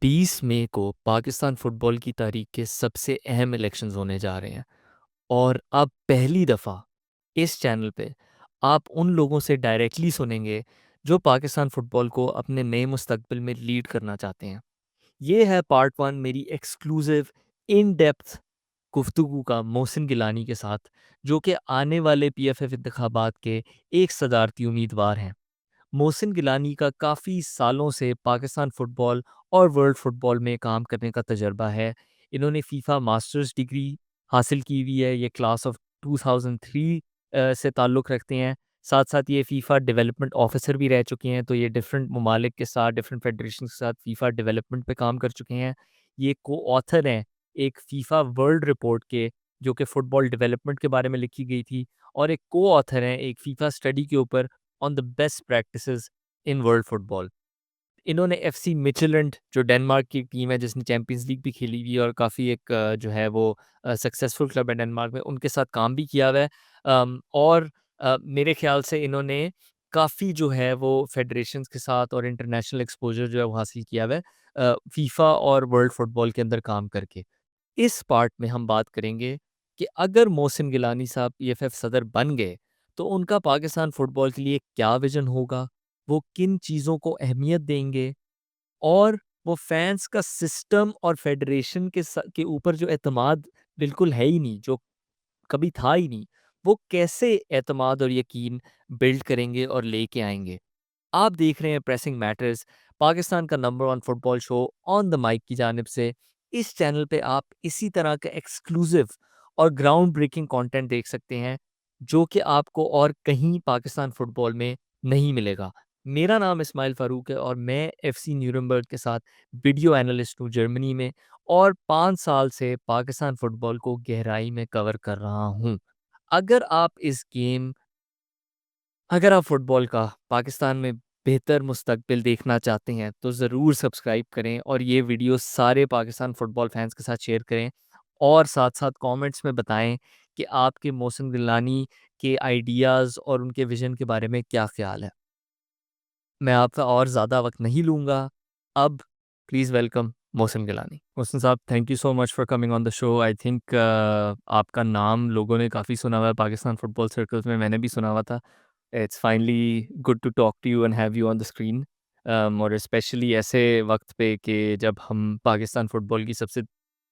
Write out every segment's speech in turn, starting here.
20 मई को पाकिस्तान फुटबॉल की तारीख के सबसे अहम इलेक्शंस होने जा रहे हैं और अब पहली दफ़ा इस चैनल पे आप उन लोगों से डायरेक्टली सुनेंगे जो पाकिस्तान फुटबॉल को अपने नए मुस्तकबिल में लीड करना चाहते हैं। ये है पार्ट वन मेरी एक्सक्लूसिव इन डेप्थ गुफ्तगू का मोहसिन गिलानी के साथ, जो कि आने वाले पीएफएफ इंतखाबात के एक सदारती उम्मीदवार हैं। मोहसिन गिलानी का काफ़ी सालों से पाकिस्तान फ़ुटबॉल और वर्ल्ड फ़ुटबॉल में काम करने का तजर्बा है। इन्होंने फ़ीफ़ा मास्टर्स डिग्री हासिल की हुई है। ये क्लास ऑफ 2003 से ताल्लुक़ रखते हैं। साथ-साथ ये फ़ीफ़ा डेवलपमेंट ऑफ़िसर भी रह चुके हैं, तो ये डिफ़रेंट ममालिक के साथ, डिफ़रेंट फ़ेडरेशंस के साथ फ़ीफ़ा डेवलपमेंट पे काम कर चुके हैं। ये को-ऑथर हैं एक फ़ीफ़ा वर्ल्ड रिपोर्ट के, जो कि फ़ुटबॉल डेवलपमेंट के बारे में लिखी गई थी, और एक को-ऑथर हैं एक फ़ीफ़ा स्टडी के ऊपर on the best practices in world football. इन्होंने एफसी मिचेलैंड, जो डेनमार्क की टीम है जिसने चैंपियंस लीग भी खेली हुई है और काफ़ी एक जो है वो सक्सेसफुल क्लब है डेनमार्क में, उनके साथ काम भी किया हुआ है। और मेरे ख्याल से इन्होंने काफ़ी जो है वो फेडरेशंस के साथ और इंटरनेशनल एक्सपोजर जो है वो हासिल किया हुआ है फीफा और वर्ल्ड फुटबॉल के अंदर काम करके। इस पार्ट में हम बात करेंगे कि अगर मोहसिन गिलानी साहब पीएफएफ सदर बन गए, तो उनका पाकिस्तान फुटबॉल के लिए क्या विज़न होगा? वो किन चीज़ों को अहमियत देंगे? और वो फैन्स का सिस्टम और फेडरेशन के ऊपर जो एतमाद बिल्कुल है ही नहीं, जो कभी था ही नहीं, वो कैसे एतमाद और यकीन बिल्ड करेंगे और लेके आएँगे? आप देख रहे हैं प्रेसिंग मैटर्स, पाकिस्तान का number one football show on the mic की जानिब से। इस चैनल पे आप इसी तरह का एक्सक्लूसिव और ग्राउंड ब्रेकिंग कंटेंट देख सकते हैं, जो कि आपको और कहीं पाकिस्तान फुटबॉल में नहीं मिलेगा। मेरा नाम इस्माइल फ़ारूक है और मैं एफसी न्यूरमबर्ग के साथ वीडियो एनालिस्ट हूँ जर्मनी में, और 5 साल से पाकिस्तान फुटबॉल को गहराई में कवर कर रहा हूँ। अगर आप इस गेम अगर आप फुटबॉल का पाकिस्तान में बेहतर मुस्तकबिल देखना चाहते हैं, तो ज़रूर सब्सक्राइब करें और ये वीडियो सारे पाकिस्तान फुटबॉल फैंस के साथ शेयर करें, और साथ-साथ कमेंट्स में बताएं कि आपके मोहसिन गिलानी के आइडियाज़ और उनके विज़न के बारे में क्या ख़्याल है। मैं आपका और ज़्यादा वक्त नहीं लूँगा। अब प्लीज़ वेलकम मोहसिन गिलानी। मोहसिन साहब, thank you so much for coming on the show. I think आपका नाम लोगों ने काफ़ी सुना हुआ है पाकिस्तान फुटबॉल सर्कल्स में, मैंने भी सुना हुआ था। It's finally good to talk to you and have you on the screen. और स्पेशली ऐसे वक्त पे कि जब हम पाकिस्तान फुटबॉल की सबसे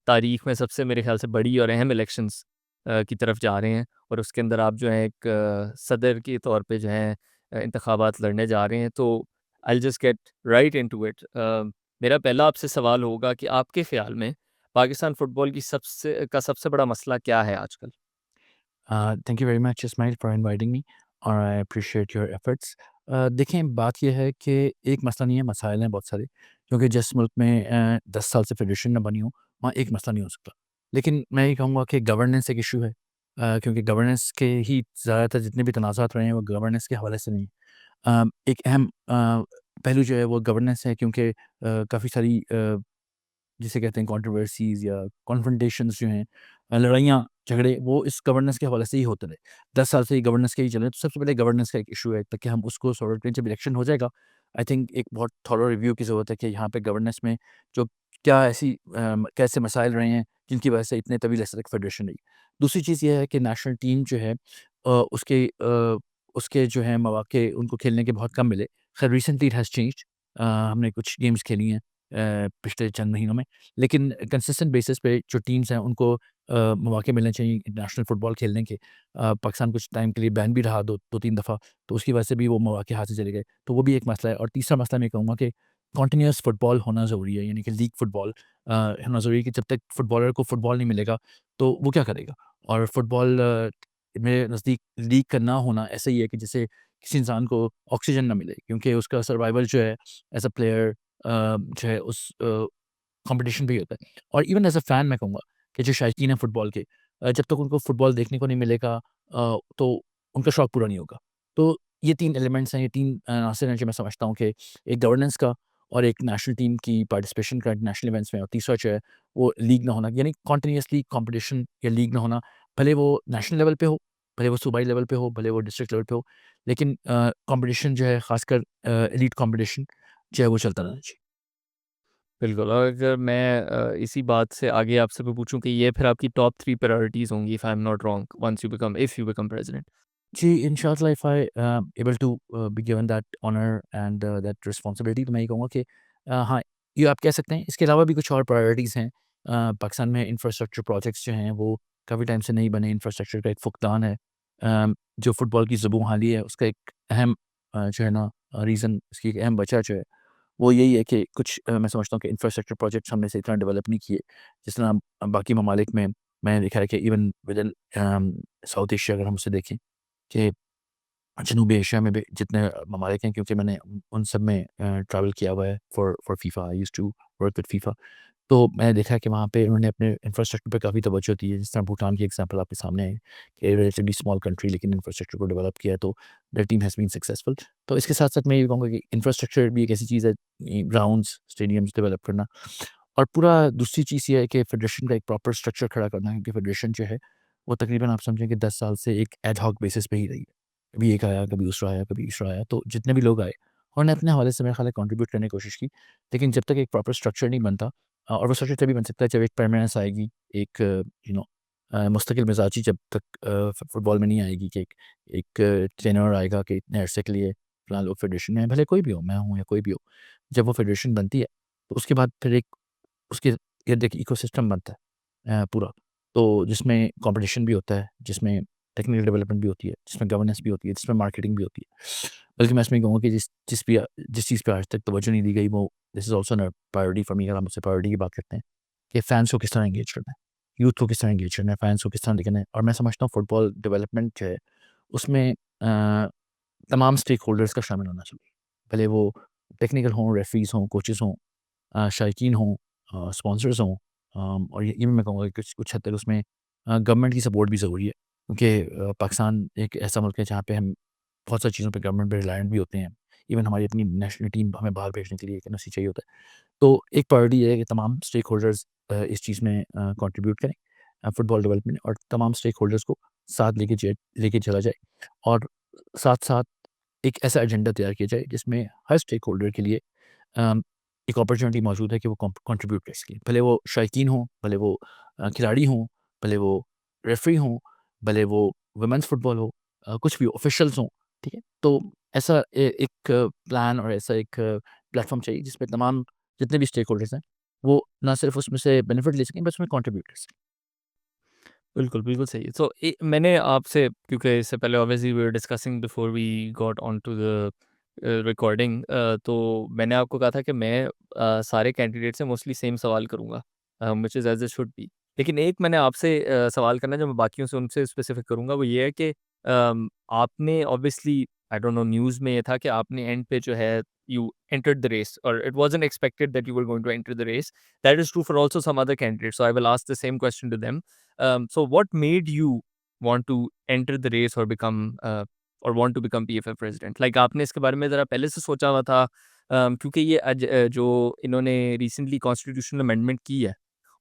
तारीख में सबसे मेरे ख्याल से बड़ी और अहम इलेक्शंस की तरफ जा रहे हैं, और उसके अंदर आप जो है एक सदर के तौर पे जो है इंतखाबात लड़ने जा रहे हैं। तो I will just get right into it. मेरा पहला आपसे सवाल होगा कि आपके ख्याल में पाकिस्तान फुटबॉल की सबसे बड़ा मसला क्या है आजकल? Thank you very much Ismail for inviting me और आई अप्रिशिएट योर एफर्ट्स। देखें, बात यह है कि एक मसला नहीं है, मसाइल हैं बहुत सारे, क्योंकि जिस मुल्क में 10 साल से फेडरेशन ना बनी हो, वहाँ एक मसला नहीं हो सकता। लेकिन मैं ये कहूँगा कि गवर्नेंस एक इशू है, क्योंकि गवर्नेंस के ही ज़्यादातर जितने भी तनाज़ात रहे हैं वो गवर्नेंस के हवाले से नहीं है। एक अहम पहलू जो है वो गवर्नेंस है, क्योंकि काफ़ी सारी जिसे कहते हैं कंट्रोवर्सीज़ या कॉन्फ्रंटेशंस जो हैं, लड़ाइयाँ, झगड़े, वो इस गवर्नेंस के हवाले से ही होते रहे। 10 साल से ये गवर्नेंस के ही चल रहे हैं, तो सबसे पहले गवर्नेंस का एक इश्यू है, ताकि हम उसको सॉर्ट आउट करें। जब इलेक्शन हो जाएगा, आई थिंक एक बहुत थॉरो रिव्यू की ज़रूरत है कि यहाँ पे गवर्नेंस में जो क्या ऐसी कैसे मसाइल रहे हैं, जिनकी वजह से इतने तवील अरसे तक फेडरेशन रही। दूसरी चीज़ ये है कि नेशनल टीम जो है उसके जो है मौके उनको खेलने के बहुत कम मिले। खैर रिसेंटली इट हैज़ चेंज्ड। हमने कुछ गेम्स खेली हैं पिछले चंद महीनों में। लेकिन कंसिस्टेंट बेसिस पे जो टीम्स हैं उनको मौके मिलने चाहिए इंटरनेशनल फ़ुटबॉल खेलने के। पाकिस्तान कुछ टाइम के लिए बैन भी रहा 2-3 दफ़ा, तो उसकी वजह से भी वो मौके हाथ से चले गए। तो वो भी एक मसला है, और तीसरा मसला मैं कहूँगा कि कंटीन्यूअस फ़ुटबॉल होना ज़रूरी है, यानी कि लीग फ़ुटबॉल होना ज़रूरी है, कि जब तक फुटबॉलर को फुटबॉल नहीं मिलेगा, तो वो क्या करेगा? और फुटबॉल मेरे नज़दीक लीग का ना होना ऐसा ही है कि जैसे किसी इंसान को ऑक्सीजन ना मिले, क्योंकि उसका सर्वाइवल जो है एज़ अ प्लेयर जो है उस कॉम्पिटिशन पे ही होता है। और इवन एज़ अ फ़ैन मैं कहूँगा कि जो शायकीन है फुटबॉल के, जब तक उनको फुटबॉल देखने को नहीं मिलेगा, तो उनका शौक पूरा नहीं होगा। तो ये 3 एलिमेंट्स हैं, ये 3 अनासिर हैं जो मैं समझता हूँ कि एक गवर्नेंस का, और एक नेशनल टीम की पार्टिसिपेशन का इंटरनेशनल इवेंट्स में, और तीसरा जो है वो लीग ना होना, यानी कंटीन्यूअसली कॉम्पिटिशन या लीग ना होना। भले वो नेशनल लेवल पे हो, भले वो सूबाई लेवल पे हो, भले वो डिस्ट्रिक्ट लेवल पे हो, लेकिन कॉम्पिटिशन जो है ख़ासकर एलीट कॉम्पिटिशन जो है वो चलता रहना चाहिए। बिल्कुल। और अगर मैं इसी बात से आगे आपसे भी पूछूँ कि ये फिर आपकी टॉप 3 प्रायोरिटीज़ होंगी if I am not wrong once you become if you become president? जी, इंशाअल्लाह if I able to be given that honour and that responsibility, तो मैं ये कहूँगा कि हाँ, ये आप कह सकते हैं। इसके अलावा भी कुछ और प्रायोरिटीज़ हैं। पाकिस्तान में इंफ्रास्ट्रक्चर प्रोजेक्ट्स जो हैं वो काफ़ी टाइम से नहीं बने। इंफ्रास्ट्रक्चर का एक फुकदान है। जो फुटबॉल की ज़ुबान हाली है उसका एक अहम जो है ना रीज़न, उसकी एक अहम वजह जो है वो यही है कि कुछ मैं समझता हूँ कि इंफ्रास्ट्रक्चर प्रोजेक्ट्स हमने सही तरह डेवलप नहीं किए। जिस तरह बाकी ममालिक में मैंने देखा है कि इवन विदिन साउथ एशिया अगर हम उसे देखें कि जनूबी एशिया में भी जितने ममालिक हैं, क्योंकि मैंने उन सब में ट्रैवल किया हुआ है for FIFA. I used to work with FIFA. तो मैंने देखा है कि वहाँ पे उन्होंने अपने इंफ्रास्ट्रक्चर पे काफ़ी तवज्जो दी है। जिस तरह भूटान की एग्जांपल आपके सामने है कि रिलेटिवली स्मॉल कंट्री लेकिन इंफ्रास्ट्रक्चर को डेवलप किया है, तो that team has been successful. तो इसके साथ-साथ मैं ये कहूँगा कि इंफ्रास्ट्रक्चर भी एक ऐसी चीज़ है, ग्राउंड्स, स्टेडियम्स डेवलप करना। और पूरा दूसरी चीज़ ये है कि फेडरेशन का एक प्रॉपर स्ट्रक्चर खड़ा करना, क्योंकि फेडरेशन जो है वो तकरीबन आप समझें कि 10 साल से एक एड हॉक बेसिस पे ही रही है। कभी एक आया, कभी दूसरा आया, कभी तीसरा आया। तो जितने भी लोग आए उन्होंने अपने हवाले से मेरा ख़्याल है कंट्रीब्यूट करने की कोशिश की। लेकिन जब तक एक प्रॉपर स्ट्रक्चर नहीं बनता और वो स्ट्रक्चर तभी बन सकता है जब एक परमानेंस आएगी, एक मुस्तकिल मिज़ाजी जब तक फुटबॉल में नहीं आएगी कि एक टेन्योर आएगा कि इतने अरसे के लिए फ़िलहाल लोग फेडरेशन में हैं, भले कोई भी हो, मैं हूँ या कोई भी हो। जब वो फेडरेशन बनती है, तो उसके बाद फिर एक उसके इर्द एक इकोसिस्टम बनता है पूरा। तो जिसमें कॉम्पिटिशन भी होता है, जिसमें टेक्निकल डेवलपमेंट भी होती है, जिसमें गवर्नेंस भी होती है, जिसमें मार्केटिंग भी होती है। बल्कि मैं इसमें ये कहूँगा कि जिस चीज़ पे आज तक तवज्जो नहीं दी गई, वो this is also a priority for me. अगर हम उससे प्रायोरिटी की बात करते हैं कि फैन्स को किस तरह एंगेज करना है, यूथ को किस तरह एंगेज करना है, फैन्स को किस तरह दिखाना है। और मैं समझता हूँ फुटबॉल डेवलपमेंट जो है उसमें तमाम स्टेक होल्डर्स का शामिल होना चाहिए। भले वो टेक्निकल हों, रेफरीज़ हों, कोचेज़ हों, शायकीन हों, स्पॉन्सर्स हों, और ये भी मैं कहूँगा कि कुछ कुछ हद तक उसमें गवर्नमेंट की सपोर्ट भी ज़रूरी है, क्योंकि पाकिस्तान एक ऐसा मुल्क है जहाँ पे हम बहुत सारी चीज़ों पे गवर्नमेंट पे रिलायंट भी होते हैं। इवन हमारी अपनी नेशनल टीम हमें बाहर भेजने के लिए एक एनओसी चाहिए होता है। तो एक प्रायोरिटी ये है कि तमाम स्टेक होल्डर्स इस चीज़ में कंट्रीब्यूट करें फुटबॉल डेवलपमेंट, और तमाम स्टेक होल्डर्स को साथ लेके चला जाए। और साथ-साथ एक ऐसा एजेंडा तैयार किया जाए जिसमें हर स्टेक होल्डर के लिए अम, एक अपॉर्चुनिटी मौजूद है कि वो कंट्रीब्यूट कर सकें। भले वो शायकीन हों, भले वो खिलाड़ी हों, भले वो रेफरी हों, भले वो वुमेन्स फुटबॉल हो, कुछ भी ऑफिशियल्स हों, ठीक है? तो ऐसा एक प्लान और ऐसा एक प्लेटफॉर्म चाहिए जिसमें तमाम जितने भी स्टेक होल्डर्स हैं, वो ना सिर्फ उसमें से बेनिफिट ले सकें, बस उसमें कंट्रीब्यूट कर सकें। बिल्कुल, बिल्कुल सही है। सो मैंने आपसे, क्योंकि इससे पहले obviously we were discussing before we got on to the recording, तो मैंने आपको कहा था कि मैं सारे कैंडिडेट से मोस्टली सेम सवाल करूँगा, which is as it should be. लेकिन एक मैंने आपसे सवाल करना है जो मैं बाकियों से उनसे स्पेसिफिक करूँगा, वो ये है कि आपने obviously, I don't know, news में ये था कि आपने एंड पे जो है यू एंटर्ड द रेस और it wasn't expected that you were going to enter the race. That is true for also some other candidates, so I will ask the same question to them. So what made you want to enter the race or become or want to become PFF president? Like आपने इसके बारे में ज़रा पहले से सोचा हुआ था? क्योंकि ये जो इन्होंने रिसेंटली कॉन्स्टिट्यूशनल अमेंडमेंट की है,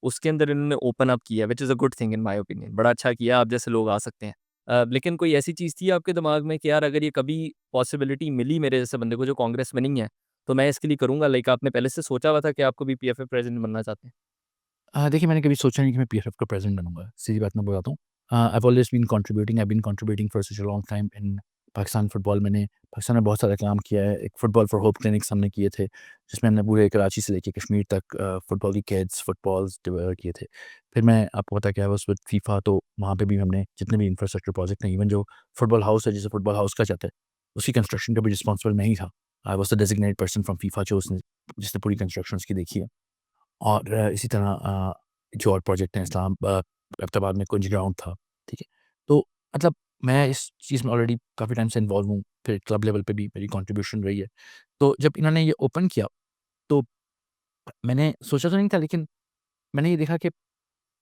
उसके अंदर इन्होंने ओपन अप किया है, which is a good thing in my opinion. बड़ा अच्छा किया, आप जैसे लोग आ सकते हैं। लेकिन कोई ऐसी चीज़ थी आपके दिमाग में कि यार अगर ये कभी पॉसिबिलिटी मिली मेरे जैसे बंदे को जो कांग्रेस में नहीं है, तो मैं इसके लिए करूँगा? लाइक आपने पहले से सोचा हुआ था कि आपको भी पीएफएफ प्रेसिडेंट बनना चाहते हैं? देखिए, मैंने कभी सोचा नहीं कि मैं पीएफएफ का प्रेज़िडेंट बनूँगा, सीधी बात मैं बताता हूँ। I have always been contributing for such a long time in Pakistan football. मैंने पाकिस्तान में बहुत सारा काम किया है। एक फुटबॉल फॉर होप क्लिनिक्स हमने किए थे, जिसमें हमने पूरे कराची से लेके कश्मीर तक फुटबॉल की किड्स, फुटबॉल्स डिलीवर किए थे। फिर मैं आपको पता है कि आई वाज़ विद फीफा, तो वहाँ पे भी हमने जितने भी इंफ्रास्ट्रक्चर प्रोजेक्ट हैं, इवन जो फुटबॉल हाउस है, जिसे फुटबॉल हाउस कहा जाता है, उसकी कंस्ट्रक्शन का भी रिस्पॉन्सिबल मैं ही था। I was the designated person from FIFA जो उसने जिसने पूरी कंस्ट्रक्शन उसकी देखी है। और इसी तरह जो और प्रोजेक्ट हैं अब्ताबाद में कुंज ग्राउंड था, ठीक है? तो मतलब मैं इस चीज़ में ऑलरेडी काफ़ी टाइम से इन्वॉल्व हूँ, फिर क्लब लेवल पे भी मेरी कंट्रीब्यूशन रही है। तो जब इन्होंने ये ओपन किया, तो मैंने सोचा तो नहीं था, लेकिन मैंने ये देखा कि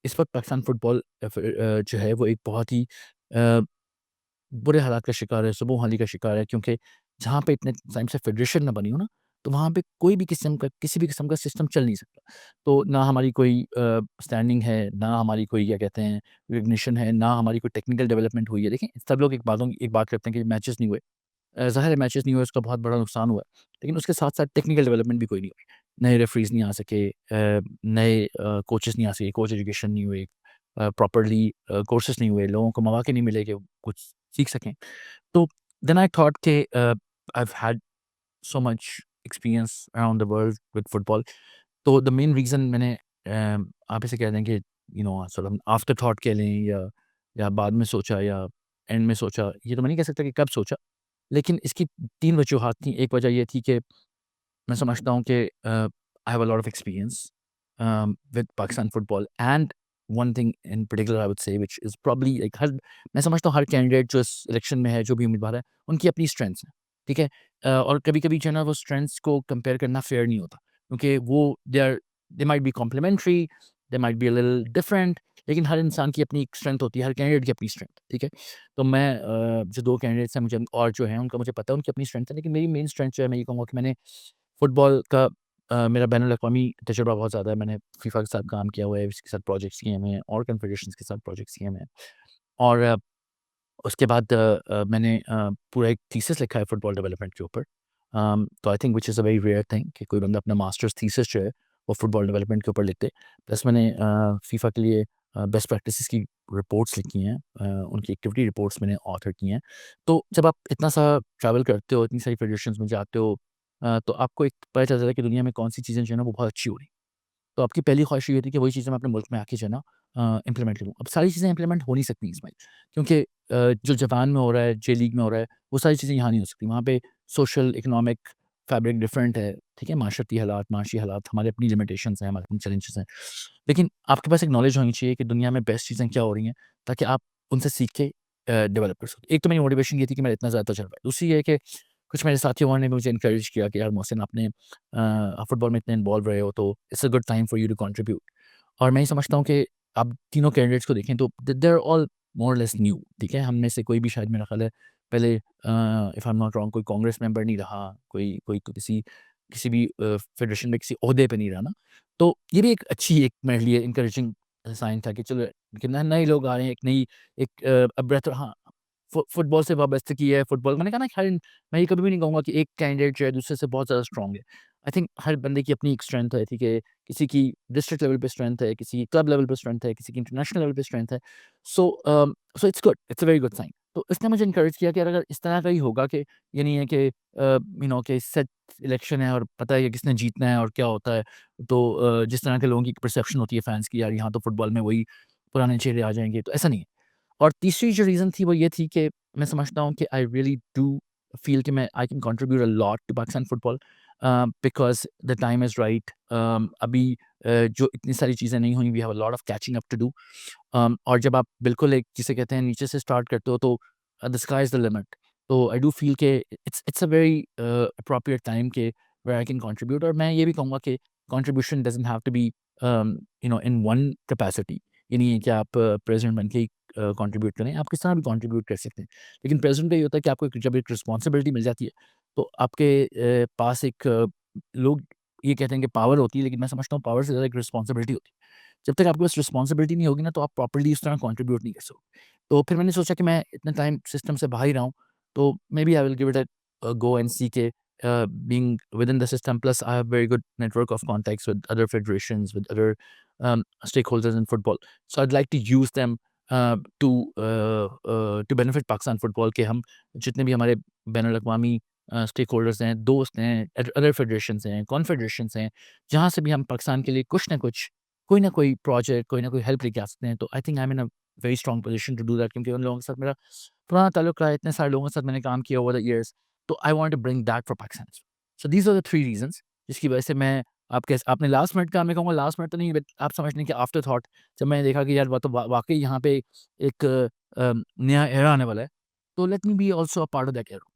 इस वक़्त पाकिस्तान फुटबॉल जो है वो एक बहुत ही अ, बुरे हालात का शिकार है, सुबह-हाली का शिकार है, क्योंकि जहाँ पे इतने टाइम से फेडरेशन ना बनी हो ना, तो वहाँ पे कोई भी किसी भी किस्म का सिस्टम चल नहीं सकता। तो ना हमारी कोई स्टैंडिंग है, ना हमारी कोई क्या कहते हैं रिकॉग्निशन है, ना हमारी कोई टेक्निकल डेवलपमेंट हुई है। देखिए, सब लोग एक बात करते हैं कि मैचेस नहीं हुए। ज़ाहिर है मैचेस नहीं हुए, उसका बहुत बड़ा नुकसान हुआ है। लेकिन उसके साथ-साथ टेक्निकल डेवलपमेंट भी कोई नहीं हुई। नए रेफरीज नहीं आ सके, नए कोचेस नहीं आ सके, कोच एजुकेशन नहीं हुए, प्रॉपरली कोर्सेज नहीं हुए, लोगों को मौके नहीं मिले कि वो कुछ सीख सकें। तो देन आई थॉट कि I had so much experience around the world with football. तो द मेन रीज़न मैंने आप इसे कह दें कि sort of आफ्टर थॉट कह लें, या बाद में सोचा, या एंड में सोचा, ये तो मैं नहीं कह सकता कि कब सोचा। लेकिन इसकी 3 वजूहात थी। एक वजह ये थी कि मैं समझता हूँ कि I have a lot of experience with Pakistan football, and one thing in particular I would say which is probably like हर मैं समझता हूँ हर कैंडिडेट जो इस इलेक्शन में है, जो भी उम्मीदवार है, उनकी अपनी स्ट्रेंथ्स हैं, ठीक है? और कभी-कभी जो है ना वो स्ट्रेंथ्स को कंपेयर करना फेयर नहीं होता, क्योंकि वो they might be complimentary, they might be a little different, लेकिन हर इंसान की अपनी एक स्ट्रेंथ होती है, हर कैंडिडेट की अपनी स्ट्रेंथ, ठीक है? तो मैं जो 2 कैंडिडेट्स हैं मुझे और जो हैं उनका मुझे पता है उनकी अपनी स्ट्रेंथ है, लेकिन मेरी मेन स्ट्रेंथ जो है मैं ये कहूँगा कि मैंने फुटबॉल का मेरा बैनुल-अक़वामी तजुर्बा बहुत ज़्यादा है। मैंने फीफा के साथ काम किया हुआ है, इसके साथ प्रोजेक्ट्स किए हुए हैं और कन्फेडरेशंस के साथ प्रोजेक्ट्स किए हुए हैं। और उसके बाद मैंने पूरा एक थीसिस लिखा है फुटबॉल डेवलपमेंट के ऊपर। तो I think which is a very rare thing कि कोई बंदा अपना मास्टर्स थीसिस जो है वो फुटबॉल डेवलपमेंट के ऊपर लिखे। प्लस मैंने फीफा के लिए बेस्ट प्रैक्टिसेस की रिपोर्ट्स लिखी हैं, उनकी एक्टिविटी रिपोर्ट्स मैंने ऑथर की हैं। तो जब आप इतना सा ट्रैवल करते हो, इतनी सारी फेडरेशंस में जाते हो, तो आपको एक पता चलता है कि दुनिया में कौन-सी चीज़ें जो है ना वो बहुत अच्छी हो रही हैं। तो आपकी पहली ख्वाहिश ये होती है कि वही चीज़ें मैं अपने मुल्क में आके जो है ना इम्प्लीमेंट करूँ। अब सारी चीज़ें इम्प्लीमेंट हो नहीं सकती इसमाइल, क्योंकि जो जापान में हो रहा है, जे लीग में हो रहा है, वो सारी चीज़ें यहाँ नहीं हो सकती। वहाँ पे सोशल, इकोनॉमिक फैब्रिक डिफरेंट है, ठीक है? माशरती हालात, माशी हालात, हमारे अपनी लिमिटेशंस हैं, हमारे अपनी चैलेंजेस हैं। लेकिन आपके पास एक नॉलेज होनी चाहिए कि दुनिया में बेस्ट चीज़ें क्या हो रही हैं, ताकि आप उनसे सीख के डेवलप कर सकें। एक तो मेरी मोटिवेशन ये थी कि मेरा इतना ज़्यादा तजुर्बा है। दूसरी ये है कि कुछ मेरे साथियों ने मुझे एनकरेज किया कि यार मोहसिन, आपने फुटबॉल में इतने इन्वॉल्व रहे हो, तो it's a good time for you to contribute. और मैं ये समझता हूँ कि आप तीनों कैंडिडेट्स को देखें तो दे आर ऑल मोर और लेस न्यू, ठीक है? हम में से कोई भी शायद मेरा ख़्याल है पहले if I am not wrong कोई कांग्रेस मेंबर नहीं रहा, कोई कोई तो किसी किसी भी फेडरेशन में किसी ओहदे पे नहीं रहा ना। तो ये भी एक अच्छी, एक मेरे लिए एनकरेजिंग साइन था कि चलो कि नए लोग आ रहे हैं, एक नई एक ब्रेथ, हाँ, फुटबॉल से वाबस्तगी है, फुटबॉल मैंने कहा ना कि हर मैं ये कभी भी नहीं कहूँगा कि एक कैंडिडेट जो है दूसरे से बहुत ज़्यादा स्ट्रॉन्ग है। आई थिंक हर बंदे की अपनी एक स्ट्रेंथ है, ठीक है? किसी की डिस्ट्रिक्ट लेवल पे स्ट्रेंथ है, किसी की क्लब लेवल पे स्ट्रेंथ है, किसी की इंटरनेशनल लेवल पे स्ट्रेंथ है। So it's good, it's a very good sign. तो इसने मुझे एनकरेज किया कि अगर इस तरह का ही होगा कि ये नहीं है कि कि सेट इलेक्शन है और पता है कि किसने जीतना है और क्या होता है। तो जिस तरह के लोगों की परसेप्शन होती है फैन्स की, यार यहाँ तो फुटबॉल में वही पुराने चेहरे आ जाएँगे, तो ऐसा नहीं है। और तीसरी जो रीज़न थी वो ये थी कि मैं समझता हूँ कि आई रियली डू फ़ील कि मैं I can contribute a lot to Pakistan football because the time is right. अभी जो इतनी सारी चीज़ें नहीं हुई, we have a lot of catching up to do. और जब आप बिल्कुल एक जिसे कहते हैं नीचे से स्टार्ट करते हो, तो the sky is the limit. तो आई डू फ़ील कि it's a very appropriate time के वेयर आई कैन कंट्रीब्यूट। और मैं ये भी कहूँगा कि contribution doesn't have to be in one capacity. ये नहीं है कि आप प्रेज़िडेंट बन के ही कंट्रीब्यूट करें, आप किस तरह भी कंट्रीब्यूट कर सकते हैं। लेकिन प्रेज़ेंट का ये होता है कि आपको जब एक रिस्पॉन्सिबिलिटी मिल जाती है, तो आपके पास एक लोग ये कहते हैं कि पावर होती है, लेकिन मैं समझता हूँ पावर से ज़्यादा एक रिस्पॉन्सिबिलिटी होती है। जब तक आपके पास रिस्पॉन्सिबिलिटी नहीं होगी ना, तो आप प्रॉपर्ली उस तरह कंट्रीब्यूट नहीं कर सकते। तो फिर मैंने सोचा कि मैं इतना टाइम सिस्टम से बाहर ही रहा हूँ, तो maybe I will give it a go and see के being within the system. Plus, I have very good network of contacts with other federations, with other stakeholders in football. So I'd like to use them to benefit Pakistan football के हम जितने भी हमारे बैनुल-अक़वामी stake holders हैं, दोस्त हैं, other federations हैं, कॉन्फेडरेशंस हैं, जहाँ से भी हम पाकिस्तान के लिए कुछ ना कुछ, कोई ना कोई प्रोजेक्ट, कोई ना कोई हेल्प लेके आ सकते हैं। तो I think I am in a very strong position to do that, क्योंकि उन लोगों के साथ मेरा पुराना ताल्लुक रहा है, इतने सारे लोगों के साथ मैंने काम किया ओवर द ईयर्स। तो I want to bring that for Pakistan. So these are the 3 reasons जिसकी वजह से मैं आपने लास्ट मिनट का, मैं कहूँगा लास्ट मिनट तो नहीं, बट आप समझ लें कि आफ्टर थॉट जब मैंने देखा कि यार वाक़ई यहाँ पे एक नया एरा आने वाला है, तो let me be also a part of that era.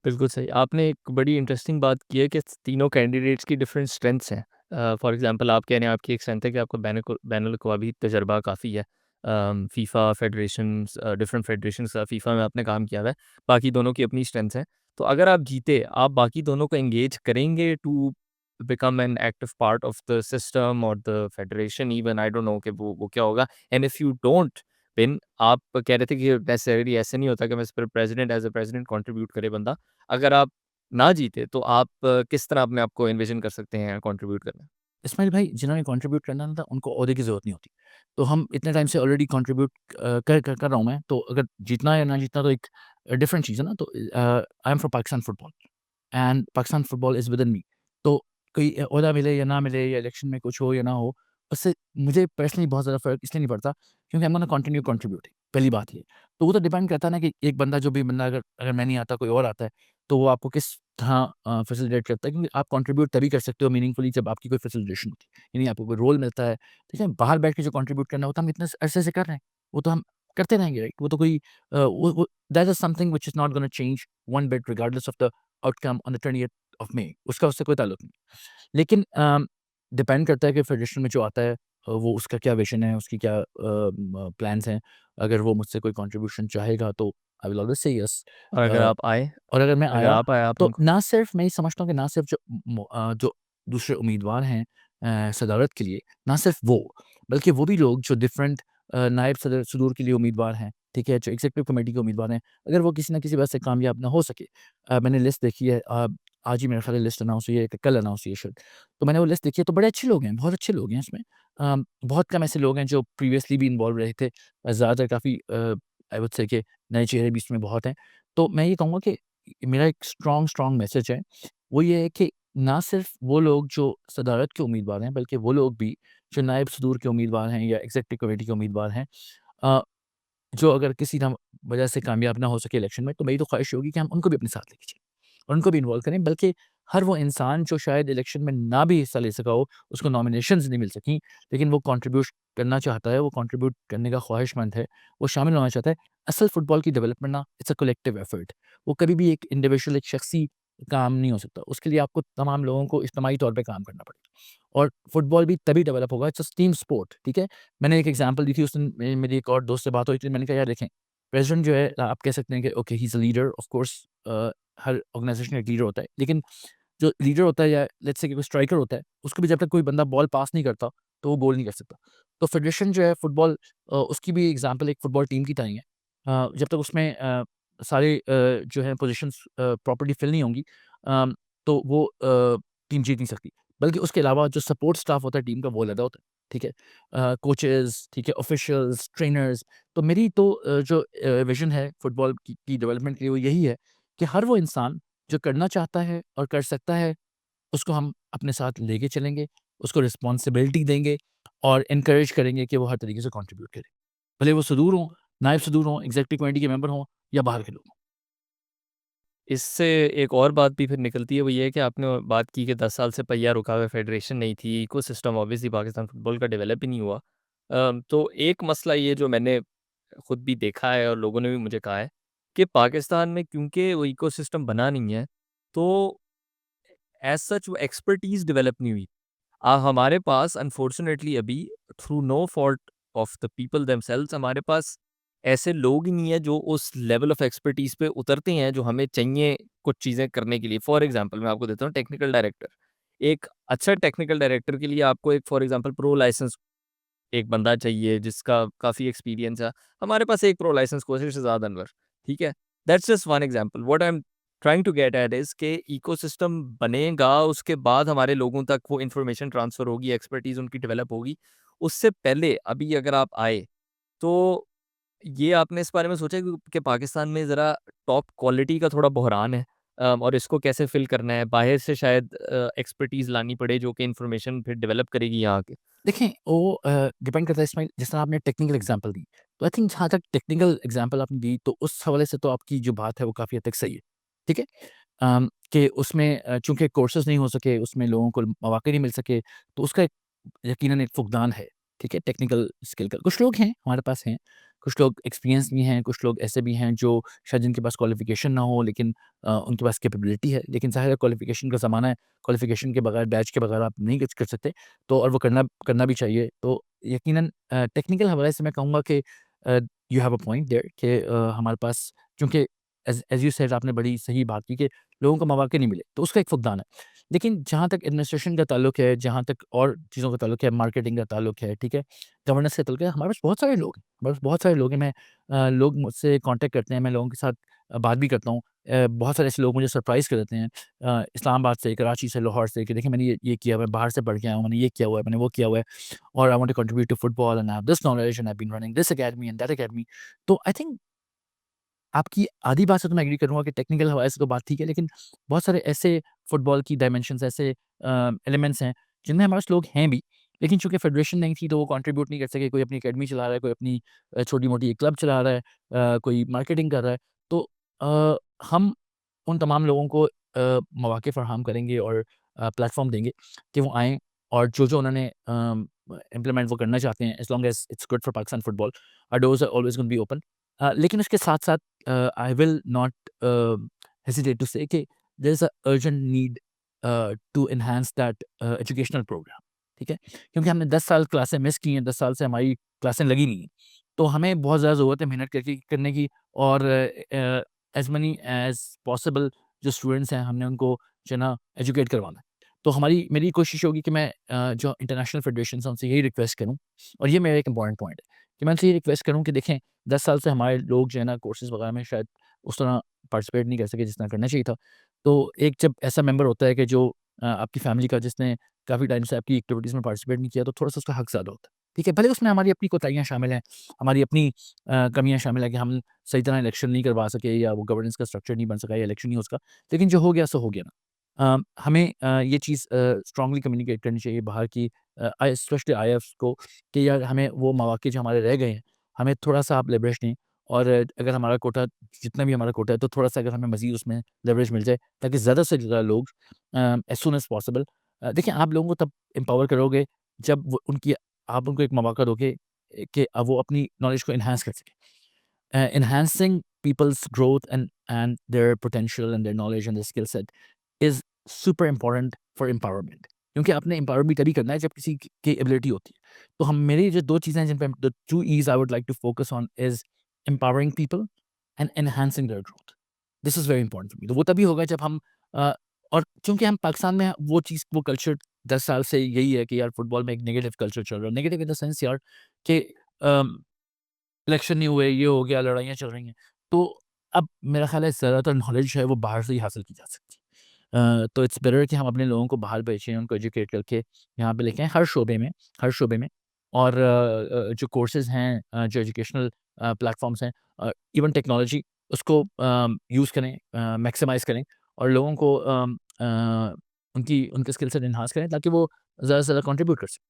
बिल्कुल सही। आपने एक बड़ी इंटरेस्टिंग बात की है कि तीनों कैंडिडेट्स की डिफरेंट स्ट्रेंथ्स हैं। फॉर एग्ज़ाम्पल आप कह रहे हैं आपकी एक स्ट्रेंथ है कि आपको बैनुल-अक़वामी तजर्बा काफ़ी है। फीफा फेडरेशंस डिफरेंट फेडरेशंस का फीफा में आपने काम किया हुआ है। बाकी दोनों की अपनी स्ट्रेंथ्स हैं। तो अगर आप जीते, आप बाकी दोनों को एंगेज करेंगे to become an active part of the system और the federation even I don't know कि वो क्या होगा? And if you don't win आप कह रहे थे कि नेसेसरीली ऐसे नहीं होता कि मैं सिर्फ president as a president contribute करे बंदा। अगर आप ना जीते, तो आप किस तरह अपने आप को एनविज़न कर सकते हैं कंट्रीब्यूट करना? इस्माइल भाई जिन्होंने कंट्रीब्यूट करना ना था उनको ओहदे की ज़रूरत नहीं होती। तो हम इतने टाइम से ऑलरेडी कंट्रीब्यूट कर रहा हूँ मैं, तो अगर जीतना या ना जीतना तो एक डिफरेंट चीज़ है ना। तो I am from Pakistan football and Pakistan football is within me. तो कोई ओहदा मिले या ना मिले या इलेक्शन में कुछ हो या ना हो, उससे मुझे पर्सनली बहुत ज़्यादा फ़र्क इसलिए नहीं पड़ता क्योंकि I am gonna continue contributing, पहली बात ये। तो वो तो डिपेंड करता है ना कि एक बंदा जो भी बंदा अगर अगर मैं नहीं आता कोई और आता है, तो वो आपको किस तरह फैसिलिटेट करता है, क्योंकि आप कंट्रीब्यूट तभी कर सकते हो मीनिंगफुली जब आपकी कोई फैसिलिटेशन होती है। यानी आपको कोई रोल मिलता है, ठीक है? बाहर बैठ के जो कंट्रीब्यूट करना होता है हम इतने अरसे से कर रहे हैं, वो तो हम करते रहेंगे, राइट? वो तो कोई वो that is something which is not gonna change one bit regardless of the outcome on the 20th of May, उसका उससे कोई ताल्लुक नहीं। लेकिन डिपेंड करता है कि फेडरेशन में जो आता है वो उसका क्या विज़न है, उसकी क्या प्लान्स हैं। अगर वो मुझसे कोई कंट्रीब्यूशन चाहेगा तो आई विल ऑलवेज़ से यस। और अगर अ, आप आए और अगर मैं अगर आया आप आए आप तो उनको ना सिर्फ़ मैं ये समझता हूँ कि ना सिर्फ़ जो दूसरे उम्मीदवार हैं सदारत के लिए, ना सिर्फ़ वो, बल्कि वो भी लोग जो डिफरेंट नायब सदर-सदूर के लिए उम्मीदवार हैं, ठीक है? जो एग्ज़ीक्यूटिव कमेटी के उम्मीदवार हैं, अगर वो किसी न किसी वजह से कामयाब ना हो सके, मैंने लिस्ट देखी है, आज ही मेरा ख़्याल है लिस्ट अनाउंस हुई है, कि कल अनाउंस हुई है शायद। तो मैंने वो लिस्ट देखी है, तो बड़े अच्छे लोग हैं, बहुत अच्छे लोग हैं इसमें। बहुत कम ऐसे लोग हैं जो प्रीवियसली भी इन्वॉल्व रहे थे। ज़्यादातर काफ़ी आई वुड से कि नए चेहरे भी इसमें बहुत हैं। तो मैं ये कहूँगा कि मेरा एक स्ट्रॉन्ग मैसेज है, वो ये है कि ना सिर्फ़ वो लोग जो सदारत के उम्मीदवार हैं, बल्कि वो लोग भी जो नायब सदूर के उम्मीदवार हैं या एग्ज़ीक्यूटिव कमेटी के उम्मीदवार हैं, अ, जो अगर किसी ना वजह से कामयाब ना हो सके इलेक्शन में, तो मेरी तो ख़्वाहिश होगी कि हम उनको भी अपने साथ लेके चलें और उनको भी इन्वॉल्व करें। बल्कि हर वो इंसान जो शायद इलेक्शन में ना भी हिस्सा ले सका हो, उसको नॉमिनेशंस नहीं मिल सकीं, लेकिन वो कंट्रीब्यूट करना चाहता है, वो कंट्रीब्यूट करने का ख़्वाहिशमंद है, वो शामिल होना चाहता है। असल फुटबॉल की डेवलपमेंट ना इट्स अ कलेक्टिव एफर्ट। वो कभी भी एक इंडिविजुअल, एक शख़्सी काम नहीं हो सकता। उसके लिए आपको तमाम लोगों को इज्तिमाई तौर पे काम करना पड़ेगा और फुटबॉल भी तभी डेवलप होगा, इट्स अ टीम स्पोर्ट, ठीक है? मैंने एक एग्ज़ाम्पल दी थी उस दिन, मेरी एक और दोस्त से बात हुई थी, मैंने कहा यार देखें, प्रेज़िडेंट जो है आप कह सकते हैं कि okay he is a leader of course. Her organisation का एक लीडर होता है। लेकिन जो लीडर होता है या लेट्स से कि कोई स्ट्राइकर होता है, उसको भी जब तक कोई बंदा बॉल पास नहीं करता, तो वो गोल नहीं कर सकता। तो फेडरेशन जो है फुटबॉल, उसकी भी एग्ज़ाम्पल एक फुटबॉल टीम की तरह ही है। जब तक उसमें सारे जो है पोज़ीशंस प्रॉपर्ली फिल नहीं होंगी, अम, तो वो टीम जीत नहीं सकती। बल्कि उसके अलावा जो सपोर्ट स्टाफ होता है टीम का, वो अलग होता है, ठीक है? कोचेज़, ठीक है, ऑफिशियल्स, ट्रेनर्स। तो मेरी तो जो विज़न है फुटबॉल की डेवलपमेंट के लिए, वो यही है कि हर वो इंसान जो करना चाहता है और कर सकता है, उसको हम अपने साथ लेके चलेंगे, उसको रिस्पॉन्सिबिलिटी देंगे और एनकरेज करेंगे कि वो हर तरीके से कंट्रीब्यूट करे। भले वो सदूर हों, नायब सदूर हों, एग्ज़ीक्यूटिव कमेटी के मेंबर हों या बाहर के लोग हों। इससे एक और बात भी फिर निकलती है, वो ये है कि आपने बात की कि 10 साल से पहिया रुका हुआ है, फेडरेशन नहीं थी, इकोसिस्टम ऑब्वियसली पाकिस्तान फुटबॉल का डेवलप ही नहीं हुआ। तो एक मसला ये जो मैंने खुद भी देखा है और लोगों ने भी मुझे कहा है कि पाकिस्तान में क्योंकि वो इकोसिस्टम बना नहीं है, तो एज़ सच वो एक्सपर्टीज़ डेवलप नहीं हुई। हमारे पास अनफॉर्चुनेटली अभी through no fault of the people themselves हमारे पास ऐसे लोग ही नहीं है जो उस लेवल ऑफ एक्सपर्टीज पे उतरते हैं जो हमें चाहिए कुछ चीज़ें करने के लिए। फॉर एग्जांपल मैं आपको देता हूँ टेक्निकल डायरेक्टर। एक अच्छा टेक्निकल डायरेक्टर के लिए आपको एक फॉर एग्जांपल प्रो लाइसेंस एक बंदा चाहिए जिसका काफ़ी एक्सपीरियंस है। हमारे पास एक प्रो लाइसेंस कोच है शहजाद अनवर, ठीक है? That's just one example. What I am trying to get at is कि इकोसिस्टम बनेगा, उसके बाद हमारे लोगों तक वो इन्फॉर्मेशन ट्रांसफ़र होगी, एक्सपर्टीज़ उनकी डेवलप होगी। उससे पहले अभी अगर आप आए, तो ये आपने इस बारे में सोचा कि पाकिस्तान में ज़रा टॉप क्वालिटी का थोड़ा बहरान है, और इसको कैसे फ़िल करना है? बाहर से शायद एक्सपर्टीज़ लानी पड़े जो कि इन्फॉर्मेशन फिर डेवलप करेगी यहाँ आके। देखें, वो डिपेंड करता है इसमें, जिस तरह आपने टेक्निकल एग्ज़ाम्पल दी, तो आई थिंक जहाँ तक टेक्निकल एग्ज़ाम्पल आपने दी, तो उस हवाले से तो आपकी जो बात है वो काफ़ी हद तक सही है, ठीक है? कि उसमें चूँकि कोर्सेज़ नहीं हो सके, उसमें लोगों को मौके नहीं मिल सके, तो उसका एक यकीनन एक फुकदान है, ठीक है? टेक्निकल स्किल का। कुछ लोग हैं, हमारे पास हैं, कुछ लोग एक्सपीरियंस भी हैं, कुछ लोग ऐसे भी हैं जो शायद जिनके पास क्वालिफ़िकेशन ना हो, लेकिन उनके पास कैपेबिलिटी है। लेकिन ज़ाहिर है क्वालिफ़िकेशन का ज़माना है, क्वालिफ़िकेशन के बगैर, बैच के बगैर आप नहीं कुछ कर सकते, तो और वो करना करना भी चाहिए। तो यकीनन टेक्निकल हवाले से मैं कहूँगा कि you have a point there कि हमारे पास चूँकि एज़ एज़ यू सेड, आपने बड़ी सही बात की कि लोगों को मौके नहीं मिले, तो उसका एक फुकदान है। लेकिन जहाँ तक एडमिनिस्ट्रेशन का ताल्लुक है, जहाँ तक और चीज़ों का ताल्लुक है, मार्केटिंग का ताल्लुक है, ठीक है? गवर्नेंस का ताल्लुक है, हमारे पास बहुत सारे लोग हैं, हमारे पास बहुत सारे लोग हैं। लोग मुझसे कॉन्टैक्ट करते हैं, मैं लोगों के साथ बात भी करता हूँ। बहुत सारे ऐसे लोग मुझे सरप्राइज़ कर देते हैं इस्लामाबाद से, कराची से, लाहौर से कि देखिए मैंने ये किया हुआ है, बाहर से पढ़ के आया हूँ, मैंने ये किया हुआ है, मैंने वो किया हुआ है और I want to contribute to football and I have this knowledge and I have been running this academy and that academy. तो आई थिंक आपकी आधी बात से तो मैं एग्री करूँगा कि टेक्निकल हवाले से तो बात ठीक है, लेकिन बहुत सारे ऐसे फुटबॉल की डायमेंशंस ऐसे एलिमेंट्स हैं, जिनमें हमारे पास लोग हैं भी, लेकिन चूँकि फेडरेशन नहीं थी, तो वो कंट्रीब्यूट नहीं कर सके। कोई अपनी अकेडमी चला रहा है, कोई अपनी छोटी-मोटी क्लब चला रहा है, कोई मार्केटिंग कर रहा है। तो हम उन तमाम लोगों को मौक़े फ़राहम करेंगे और प्लेटफ़ॉर्म देंगे कि वो आएँ और जो-जो उन्होंने इम्प्लीमेंट वो करना चाहते हैं, as long as it's good for Pakistan football, our doors are always gonna be open. लेकिन उसके साथ-साथ I will not hesitate to say कि there is a urgent need to enhance that educational program, ठीक है? क्योंकि हमने 10 साल क्लासें मिस की हैं, 10 साल से हमारी क्लासें लगी नहीं हैं। तो हमें बहुत ज़्यादा ज़रूरत है मेहनत करने की और एज़ मनी एज़ पॉसिबल जो स्टूडेंट्स हैं, हमने उनको जो है ना एजुकेट करवाना है। तो मेरी कोशिश होगी कि मैं जो इंटरनेशनल फेडरेशंस हैं, उनसे यही रिक्वेस्ट करूँ और ये मेरा एक इम्पोर्टेंट पॉइंट है कि मैं उनसे ये रिक्वेस्ट करूँ कि देखें 10 साल से हमारे लोग जो है ना कोर्सेज़ वगैरह में शायद उस तरह पार्टिसिपेट नहीं कर सके जिस तरह करना चाहिए था। तो एक जब ऐसा मेंबर होता है कि जो आपकी फैमिली का जिसने काफ़ी टाइम से आपकी एक्टिविटीज़ में पार्टिसिपेट नहीं किया तो थोड़ा-सा उसका हक ज़्यादा होता है। ठीक है? भले उसमें हमारी अपनी कोताहियाँ शामिल हैं, हमारी अपनी कमियाँ शामिल हैं कि हम सही तरह इलेक्शन नहीं करवा सके या वो गवर्नेंस का स्ट्रक्चर नहीं बन सका या इलेक्शन नहीं हो सका। लेकिन जो हो गया सो हो गया ना। हमें ये चीज़ स्ट्रांगली कम्युनिकेट करनी चाहिए बाहर की स्पेशली आईएएफ्स को कि यार हमें वो मौके जो हमारे रह गए हैं, हमें थोड़ा-सा आप लिवरेज दें और अगर हमारा कोटा जितना भी हमारा कोटा है तो थोड़ा-सा अगर हमें मज़ीद उसमें लिवरेज मिल जाए ताकि ज़्यादा से ज़्यादा लोग एज़ सून एज़ पॉसिबल देखिए आप लोगों को तब एम्पावर करोगे जब वो उनकी आप उनको एक मौका दोगे कि वो अपनी नॉलेज को एनहांस कर सकें। Enhancing people's growth and their potential and their knowledge and their skill set is super important for empowerment क्योंकि आपने एम्पावर भी तभी करना है जब किसी की एबिलिटी होती है तो हम मेरी जो दो चीज़ें हैं जिन पे the two is I would like to focus on is empowering people and enhancing their growth this is very important for me तो वो तभी होगा जब हम और क्योंकि हम पाकिस्तान में वो चीज़ वो कल्चर 10 साल से यही है कि यार फुटबॉल में एक नेगेटिव कल्चर चल रहा है नेगेटिव इन द सेंस यार कि इलेक्शन नहीं हुए, ये हो गया, लड़ाइयाँ चल रही हैं। तो अब मेरा ख़्याल है ज़्यादातर नॉलेज जो है वो बाहर से ही हासिल की जा सकती है। तो इट्स बेटर कि हम अपने लोगों को बाहर भेजें, उनको एजुकेट करके यहाँ पे लेके आएँ हर शोबे में और जो कोर्सेज़ हैं जो एजुकेशनल प्लेटफ़ॉर्म्स हैं इवन टेक्नोलॉजी उसको यूज़ करें मैक्सिमाइज़ करें और लोगों को उनके स्किल सेट एनहांस करें ताकि वो ज़्यादा से ज़्यादा कंट्रीब्यूट कर सकें।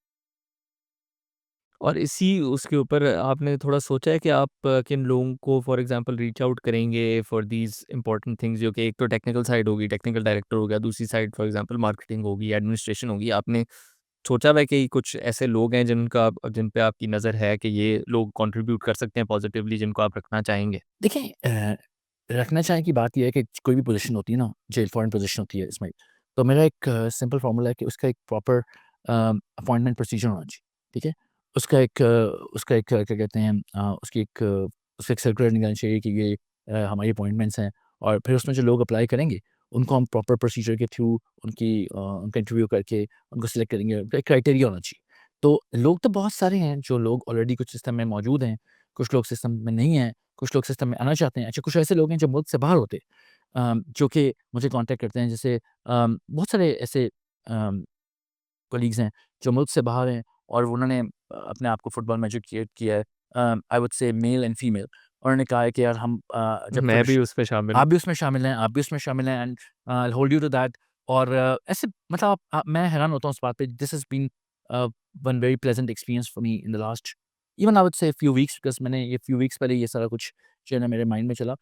और इसी उसके ऊपर आपने थोड़ा सोचा है कि आप किन लोगों को फॉर एग्जांपल रीच आउट करेंगे फॉर दीज़ इम्पोर्टेंट थिंग्स जो कि एक तो टेक्निकल साइड होगी, टेक्निकल डायरेक्टर हो गया, दूसरी साइड फॉर एग्जांपल मार्केटिंग होगी, एडमिनिस्ट्रेशन होगी। आपने सोचा हुआ है कि कुछ ऐसे लोग हैं जिन पे आपकी नज़र है कि ये लोग कंट्रीब्यूट कर सकते हैं पॉजिटिवली जिनको आप रखना चाहेंगे? देखिए रखना चाहें की बात ये है कि कोई भी पोज़ीशन होती है ना, जो इम्पोर्टेंट पोज़ीशन होती है इसमें, तो मेरा एक सिंपल फ़ॉर्मूला है कि उसका एक प्रॉपर अपॉइंटमेंट प्रोसीजर होना चाहिए, ठीक है? उसका एक क्या कहते हैं उसका एक सर्कुलर निकलना चाहिए कि ये हमारी अपॉइंटमेंट्स हैं और फिर उसमें जो लोग अप्लाई करेंगे, उनको हम प्रॉपर प्रोसीजर के थ्रू उनका इंटरव्यू करके उनको सिलेक्ट करेंगे, उनका एक क्राइटेरिया होना चाहिए। तो लोग तो बहुत सारे हैं, जो लोग ऑलरेडी कुछ सिस्टम में मौजूद हैं, कुछ लोग सिस्टम में नहीं हैं। कुछ लोग सिस्टम में आना चाहते हैं। अच्छा कुछ ऐसे लोग हैं जो मुल्क से बाहर होते जो कि मुझे कॉन्टैक्ट करते हैं जैसे बहुत सारे ऐसे कलीग्स हैं जो मुल्क से बाहर हैं और उन्होंने अपने आप को फुटबॉल में एजुकेट किया है आई वुड से मेल एंड फीमेल और उन्होंने कहा है कि यार हम जब मैं भी उसमें शामिल आप हूँ। भी उसमें शामिल हैं आप भी उसमें शामिल हैं and I hold you to that और ऐसे मतलब मैं हैरान होता हूँ उस बात पे this has been one very pleasant experience for me in the last even I would say few weeks because मैंने ये फ्यू वीक्स पहले ये सारा कुछ जो है ना मेरे माइंड में चला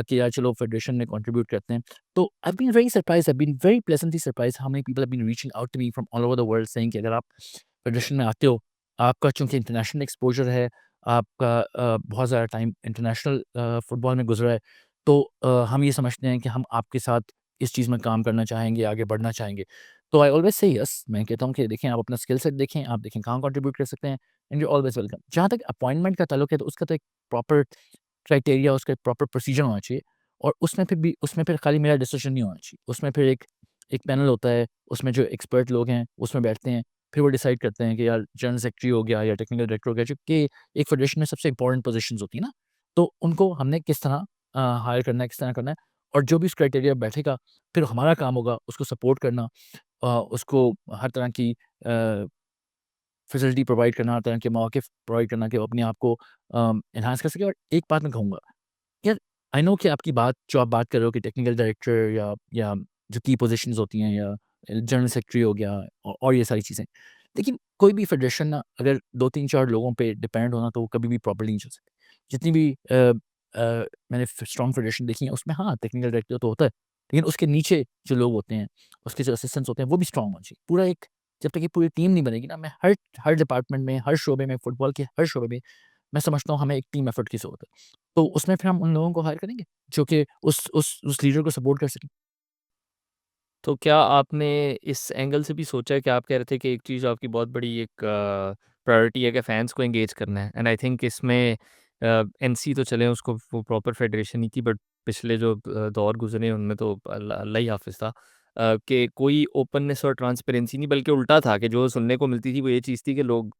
कि यार चलो फेडरेशन में कंट्रीब्यूट करते हैं। तो I have been very surprised I have been very pleasantly surprised how many people have been reaching out to me from all over the world saying कि अगर आप फेडरेशन में आते हो, आपका चूँकि इंटरनेशनल एक्सपोज़र है, आपका बहुत ज़्यादा टाइम इंटरनेशनल फुटबॉल में गुज़रा है, तो हम ये समझते हैं कि हम आपके साथ इस चीज़ में काम करना चाहेंगे, आगे बढ़ना चाहेंगे। तो आई ऑलवेज़ से येस मैं कहता हूँ कि देखें आप अपना स्किल सेट देखें, आप देखें कहाँ कंट्रीब्यूट कर सकते हैं and you are always welcome. जहाँ तक अपॉइंटमेंट का ताल्लुक है तो उसका तो एक प्रॉपर क्राइटेरिया, उसका एक प्रॉपर प्रोसीजर होना चाहिए और उसमें फिर खाली मेरा डिसीजन नहीं होना चाहिए। उसमें फिर एक एक पैनल होता है, उसमें जो एक्सपर्ट लोग हैं, उसमें बैठते हैं, फिर वो डिसाइड करते हैं कि यार जनरल सेक्रेटरी हो गया या टेक्निकल डायरेक्टर हो गया, जो कि एक फेडरेशन में सबसे इम्पोर्टेंट पोज़ीशंस होती है ना, तो उनको हमने किस तरह हायर करना है, किस तरह करना है, और जो भी उस क्राइटेरिया बैठेगा, फिर हमारा काम होगा उसको सपोर्ट करना, उसको हर तरह की फैसिलिटी प्रोवाइड करना, हर तरह के मौके प्रोवाइड करना कि वो अपने आप को एनहांस कर सके। और एक बात मैं कहूँगा, यार, आई नो कि आपकी बात जो आप बात कर रहे हो कि टेक्निकल डायरेक्टर या जो की पोजीशंस होती हैं, या जनरल सेक्रेटरी हो गया, और ये सारी चीज़ें। लेकिन कोई भी फेडरेशन ना अगर 2-3-4 लोगों पे डिपेंड होना, तो वो कभी भी प्रॉपर्ली नहीं चल सकती। जितनी भी मैंने स्ट्रॉन्ग फेडरेशन देखी है, उसमें हाँ, टेक्निकल डायरेक्टर तो होता है, लेकिन उसके नीचे जो लोग होते हैं, उसके जो असिस्टेंट्स होते हैं, वो भी स्ट्रॉन्ग होने चाहिए। पूरा एक, जब तक ये पूरी टीम नहीं बनेगी ना, मैं हर हर डिपार्टमेंट में, हर शोबे में, फुटबॉल के हर शोबे में, मैं समझता हूँ हमें एक टीम एफर्ट की ज़रूरत है। तो उसमें फिर हम उन लोगों को हायर करेंगे, जो कि उस लीडर को सपोर्ट कर सकें। तो क्या आपने इस एंगल से भी सोचा है कि आप कह रहे थे कि एक चीज़ आपकी बहुत बड़ी एक प्रायोरिटी है कि फैंस को एंगेज करना है, एंड आई थिंक इसमें एनसी तो चले, उसको वो प्रॉपर फेडरेशन नहीं थी, बट पिछले जो दौर गुजरे उनमें तो अल्लाह अल्लाह ही हाफिज़ था, कि कोई ओपननेस और ट्रांसपेरेंसी नहीं, बल्कि उल्टा था कि जो सुनने को मिलती थी वो ये चीज़ थी कि लोग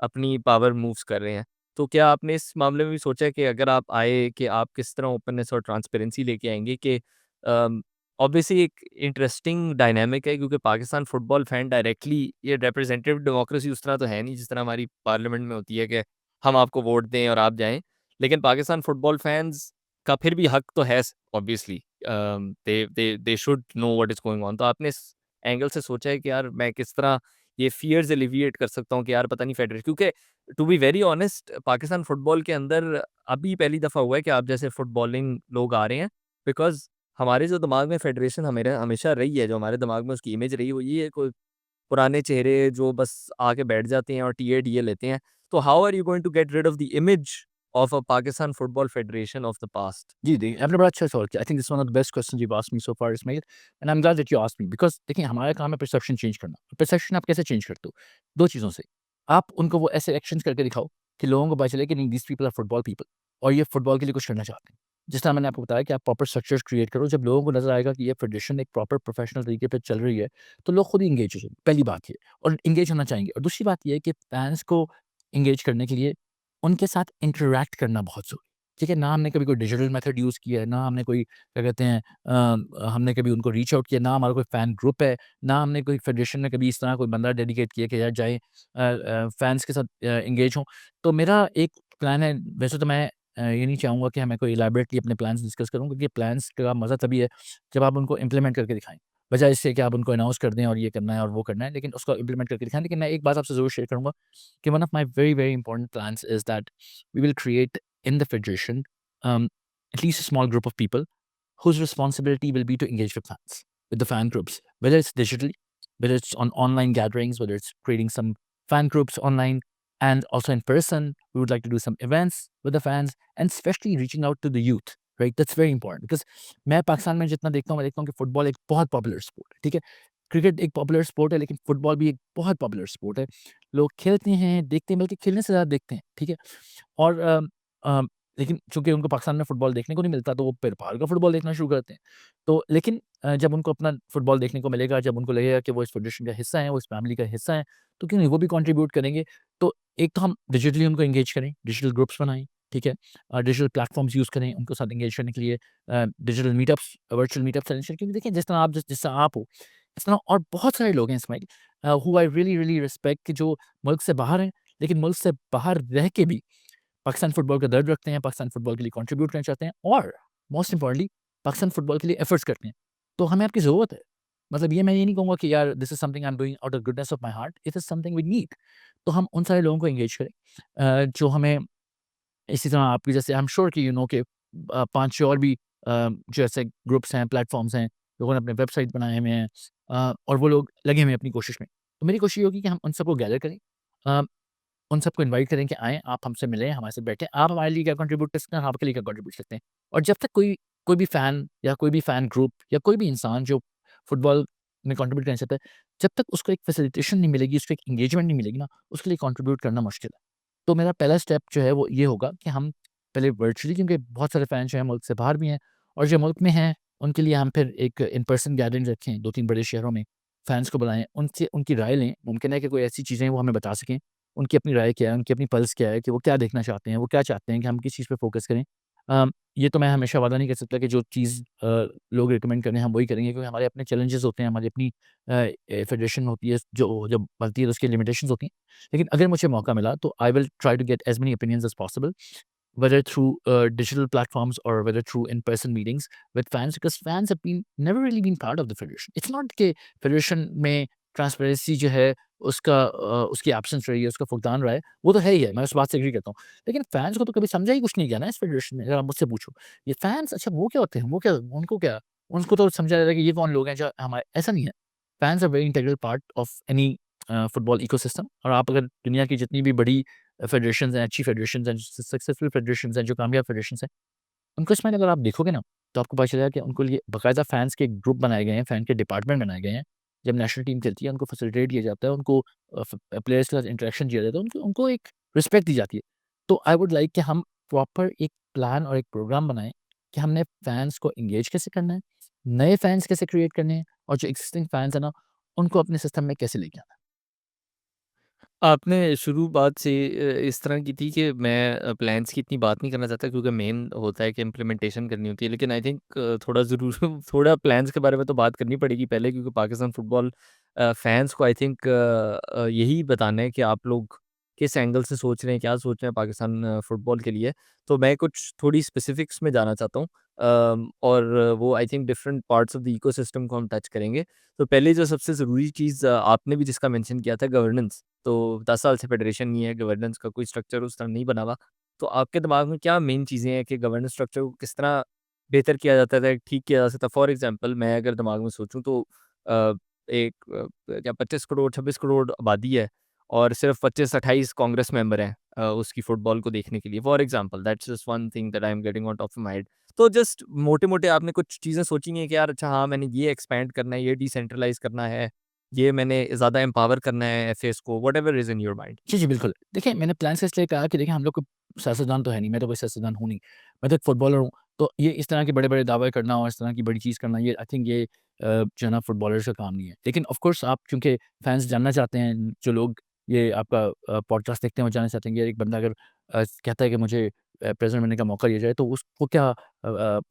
अपनी पावर मूव्स कर रहे हैं। तो क्या आपने इस मामले में भी सोचा है कि अगर आप आए, कि आप किस तरह ओपननेस और ट्रांसपेरेंसी लेके आएँगे, कि ऑब्वियसली एक इंटरेस्टिंग डायनामिक है, क्योंकि पाकिस्तान फुटबॉल फैन डायरेक्टली ये रिप्रेजेंटेटिव डेमोक्रेसी उस तरह तो है नहीं जिस तरह हमारी पार्लियामेंट में होती है कि हम आपको वोट दें और आप जाएँ। लेकिन पाकिस्तान फुटबॉल फैन्स का फिर भी हक तो है obviously, they should know what is going on. तो आपने इस एंगल से सोचा है कि यार मैं किस तरह ये फ़ियर्स एलिविएट कर सकता हूँ कि यार पता नहीं फेडरेशन, क्योंकि to be very honest Pakistan football के अंदर अभी पहली दफ़ा हुआ है कि आप जैसे फुटबॉलिंग लोग आ रहे हैं, बिकॉज़ हमारे जो दिमाग में फेडरेशन हमेरा हमेशा रही है, जो हमारे दिमाग में उसकी इमेज रही है, वो ये है, कोई पुराने चेहरे जो बस आके बैठ जाते हैं और टीए-डीए लेते हैं। तो how are you going to get rid of the image of a Pakistan football federation of the past? जी, देखिए, आपने बड़ा अच्छा सवाल किया। I think this is one of the best questions you asked me so far Ismail, and I am glad that you asked me, because देखिए, हमारा काम है परसेप्शन चेंज करना। परसेप्शन आप कैसे चेंज करते हो? 2 चीज़ों से। आप उनको वो ऐसे एक्शंस करके दिखाओ कि लोगों को पता चले कि नहीं, these people are football people, और ये फुटबॉल के लिए कुछ करना चाहते हैं। जिस तरह मैंने आपको बताया कि आप प्रॉपर स्ट्रक्चर्स क्रिएट करो, जब लोगों को नज़र आएगा कि ये फेडरेशन एक प्रॉपर प्रोफेशनल तरीके पे चल रही है, तो लोग खुद ही एंगेज हो जाएँगे, पहली बात ये, और एंगेज होना चाहेंगे। और दूसरी बात ये है कि फैन्स को एंगेज करने के लिए उनके साथ इंटरैक्ट करना बहुत ज़रूरी है। ठीक है? ना हमने कभी कोई डिजिटल मेथड यूज़ किया है, ना हमने कोई, क्या कहते हैं, हमने कभी उनको रीच आउट किया, ना हमारा कोई फ़ैन ग्रुप है, ना हमने कोई फेडरेशन में कभी इस तरह कोई बंदा डेडिकेट किया कि यार जाएँ, फैन्स के साथ एंगेज हों। तो मेरा एक प्लान है, वैसे तो मैं ये नहीं चाहूँगा कि मैं कोई इलैबोरेटली अपने प्लान्स डिस्कस करूँ, क्योंकि प्लान्स का मज़ा तभी है जब आप उनको इम्प्लीमेंट करके दिखाएँ। बजाए इससे कि आप उनको अनाउंस कर दें और ये करना है और वो करना है, लेकिन उसको इम्प्लीमेंट करके दिखाएँ। लेकिन मैं एक बात आपसे ज़रूर शेयर करूँगा कि one of my very, very important plans is that we will create in the federation, at least a small group of people whose responsibility will be to engage with fans, with the fan groups, whether it's digitally, whether it's on online gatherings, whether it's creating some fan groups online, and also in person. We would like to do some events with the fans, and especially reaching out to the youth. Right, that's very important because मैं पाकिस्तान में जितना देखता हूँ, मैं देखता हूँ कि football एक बहुत पॉपुलर स्पोर्ट है, ठीक है? क्रिकेट एक पॉपुलर स्पोर्ट है, लेकिन फुटबॉल भी एक बहुत पॉपुलर स्पोर्ट है। लोग खेलते हैं, देखते हैं, बल्कि खेलने से ज़्यादा देखते हैं, ठीक है? और अ, लेकिन चूँकि उनको पाकिस्तान में फुटबॉल देखने को नहीं मिलता, तो वो फिर बाहर का फुटबॉल देखना शुरू करते हैं। तो लेकिन जब उनको अपना फुटबॉल देखने को मिलेगा, जब उनको लगेगा कि वो इस फेडरेशन का हिस्सा हैं, वो इस फैमिली का हिस्सा हैं, तो क्यों नहीं, वो भी कंट्रीब्यूट करेंगे। तो एक तो हम डिजिटली उनको एंगेज करें, डिजिटल ग्रुप्स बनाएँ, ठीक है? डिजिटल प्लेटफ़ॉर्म्स यूज़ करें उनके साथ एंगेज करने के लिए, digital meetups, virtual meetups arrange करें, क्योंकि देखिए, जिस तरह आप हो, इस तरह और बहुत सारे लोग हैं इस्माइल, हू आई रियली, रियली रिस्पेक्ट, कि जो मुल्क से बाहर हैं, लेकिन मुल्क से बाहर रह के भी पाकिस्तान फुटबॉल का दर्द रखते हैं, पाकिस्तान फुटबॉल के लिए कंट्रीब्यूट करना चाहते हैं, और मोस्ट इम्पोर्टेंटली पाकिस्तान फुटबॉल के लिए एफर्ट्स करते हैं। तो हमें आपकी ज़रूरत है। मतलब ये मैं ये नहीं कहूँगा कि यार this is something I am doing out of goodness of my heart, it is something we need. तो हम उन सारे लोगों को एंगेज करें, जो हमें इसी तरह आपकी जैसे, आई एम श्योर कि यू नो कि 5-6 और भी जो ऐसे ग्रुप्स हैं, प्लेटफ़ॉर्म्स हैं, लोगों ने अपने वेबसाइट बनाए हुए हैं, और वो लोग लगे हुए हैं अपनी कोशिश में। तो मेरी कोशिश ये होगी कि हम उन सबको गैदर करें, अ, उन सबको इनवाइट करें कि आएँ, आप हमसे मिलें, हमारे साथ बैठें। आप हमारे लिए क्या कंट्रीब्यूट कर सकते हैं, हम आपके लिए क्या कंट्रीब्यूट कर सकते हैं। और जब तक कोई कोई भी फ़ैन या कोई भी फ़ैन ग्रुप या कोई भी इंसान जो फुटबॉल में कंट्रीब्यूट करना चाहता है, जब तक उसको एक फैसिलिटेशन नहीं मिलेगी, उसको एक एंगेजमेंट नहीं मिलेगी ना, उसके लिए कंट्रीब्यूट करना मुश्किल है। तो मेरा पहला स्टेप जो है वो ये होगा कि हम पहले वर्चुअली, क्योंकि बहुत सारे फ़ैन जो हैं मुल्क से बाहर भी हैं, और जो मुल्क में हैं, उनके लिए हम फिर एक इन पर्सन गैदरिंग रखें 2-3 बड़े शहरों में, फ़ैन्स को बुलाएँ, उनसे उनकी राय लें। मुमकिन है कि कोई ऐसी चीज़ें वो हमें बता सकें, उनकी अपनी राय क्या है, उनकी अपनी पल्स क्या है, कि वो क्या देखना चाहते हैं, वो क्या चाहते हैं कि हम किस चीज़ पे फ़ोकस करें। ये तो मैं हमेशा वादा नहीं कर सकता कि जो चीज़ लोग रिकमेंड करें हम वही करेंगे, क्योंकि हमारे अपने चैलेंजेस होते हैं, हमारी अपनी फेडरेशन होती है जो जब बनती है तो उसकी लिमिटेशंस होती हैं। लेकिन अगर मुझे मौका मिला तो I will try to get as many opinions as possible, whether through digital platforms or whether through in-person meetings with fans, because fans have been never really been part of the federation. It's not कि federation में transparency जो है उसकी absence रही है, उसका फुकदान रहा है, वो तो है ही है, मैं उस बात से एग्री करता हूँ। लेकिन फैन्स को तो कभी समझा ही कुछ नहीं गया ना इस फेडरेशन में, अगर आप मुझसे पूछो। ये फैन्स अच्छा वो क्या होते हैं? वो क्या उनको क्या? उनको तो समझा जाता है कि ये कौन लोग हैं जो हमारे, ऐसा नहीं है। Fans are very integral part of any football ecosystem, और आप अगर दुनिया की जितनी भी बड़ी फेडरेशंस हैं, अच्छी फेडरेशंस हैं, सक्सेसफुल फेडरेशंस हैं, जो कामयाब फेडरेशंस हैं, उनको इसमें अगर आप देखोगे ना, तो आपको पता चलेगा कि उनको लिए बाकायदा फैन्स के ग्रुप बनाए गए हैं, फैन के डिपार्टमेंट बनाए गए हैं। जब नेशनल टीम खेलती है, उनको फैसिलिटेट किया जाता है, उनको प्लेयर्स के साथ इंटरेक्शन दिया जाता है, उनको उनको एक रिस्पेक्ट दी जाती है। तो आई वुड लाइक कि हम प्रॉपर एक प्लान और एक प्रोग्राम बनाएँ कि हमने फैन्स को एंगेज कैसे करना है, नए फैन्स कैसे क्रिएट करने हैं, और जो एक्सिस्टिंग फैन्स हैं ना, उनको अपने सिस्टम में कैसे लेके आना है। आपने शुरू बात से इस तरह की थी कि मैं प्लान्स की इतनी बात नहीं करना चाहता, क्योंकि मेन होता है कि इम्प्लीमेंटेशन करनी होती है। लेकिन आई थिंक थोड़ा ज़रूर थोड़ा प्लान्स के बारे में तो बात करनी पड़ेगी पहले, क्योंकि पाकिस्तान फुटबॉल फैंस को आई थिंक यही बताना है कि आप लोग किस एंगल से सोच रहे हैं, क्या सोच रहे हैं पाकिस्तान फुटबॉल के लिए। तो मैं कुछ थोड़ी स्पेसिफिक्स में जाना चाहता हूँ, और वो I think different parts of the ecosystem को हम टच करेंगे। तो पहले जो सबसे ज़रूरी चीज़ आपने भी जिसका मेंशन किया था, गवर्नेंस। तो 10 साल से फेडरेशन नहीं है, गवर्नेंस का कोई स्ट्रक्चर उस तरह नहीं बना हुआ। तो आपके दिमाग में क्या मेन चीज़ें हैं कि गवर्नेंस स्ट्रक्चर को किस तरह बेहतर किया जाता था, ठीक किया जा सकता? फॉर एग्ज़ाम्पल मैं अगर दिमाग में सोचूँ तो अ, एक क्या 25 करोड़ 26 करोड़ आबादी है, और सिर्फ़ 25-28 कांग्रेस मेंबर हैं उसकी फुटबॉल को देखने के लिए। For example that's just one thing that I am getting on top of my head. तो जस्ट मोटे-मोटे आपने कुछ चीज़ें सोची हैं कि यार अच्छा हाँ, मैंने ये एक्सपैंड करना है, ये डिसेंट्रलाइज़ करना है, ये मैंने ज़्यादा एम्पावर करना है एफएस को, whatever is in your mind. जी, जी, बिल्कुल। देखिए, मैंने प्लान्स इसलिए कहा कि देखिए हम लोग कोई सियासतदान तो है नहीं, मैं तो कोई सियासतदान हूँ नहीं। मैं तो एक फुटबॉलर हूँ, तो ये इस तरह के बड़े-बड़े दावे करना और इस तरह की बड़ी चीज़ करना, ये आई थिंक ये जो है ना फुटबॉलर्स का काम नहीं है। लेकिन ऑफ़ कोर्स आप चूँकि फैन्स जानना चाहते हैं, जो लोग ये आपका पॉडकास्ट देखते हैं वो जानना चाहते हैं कि एक बंदा अगर कहता है कि मुझे प्रेज़िडेंट बनने का मौका दिया जाए, तो उसको क्या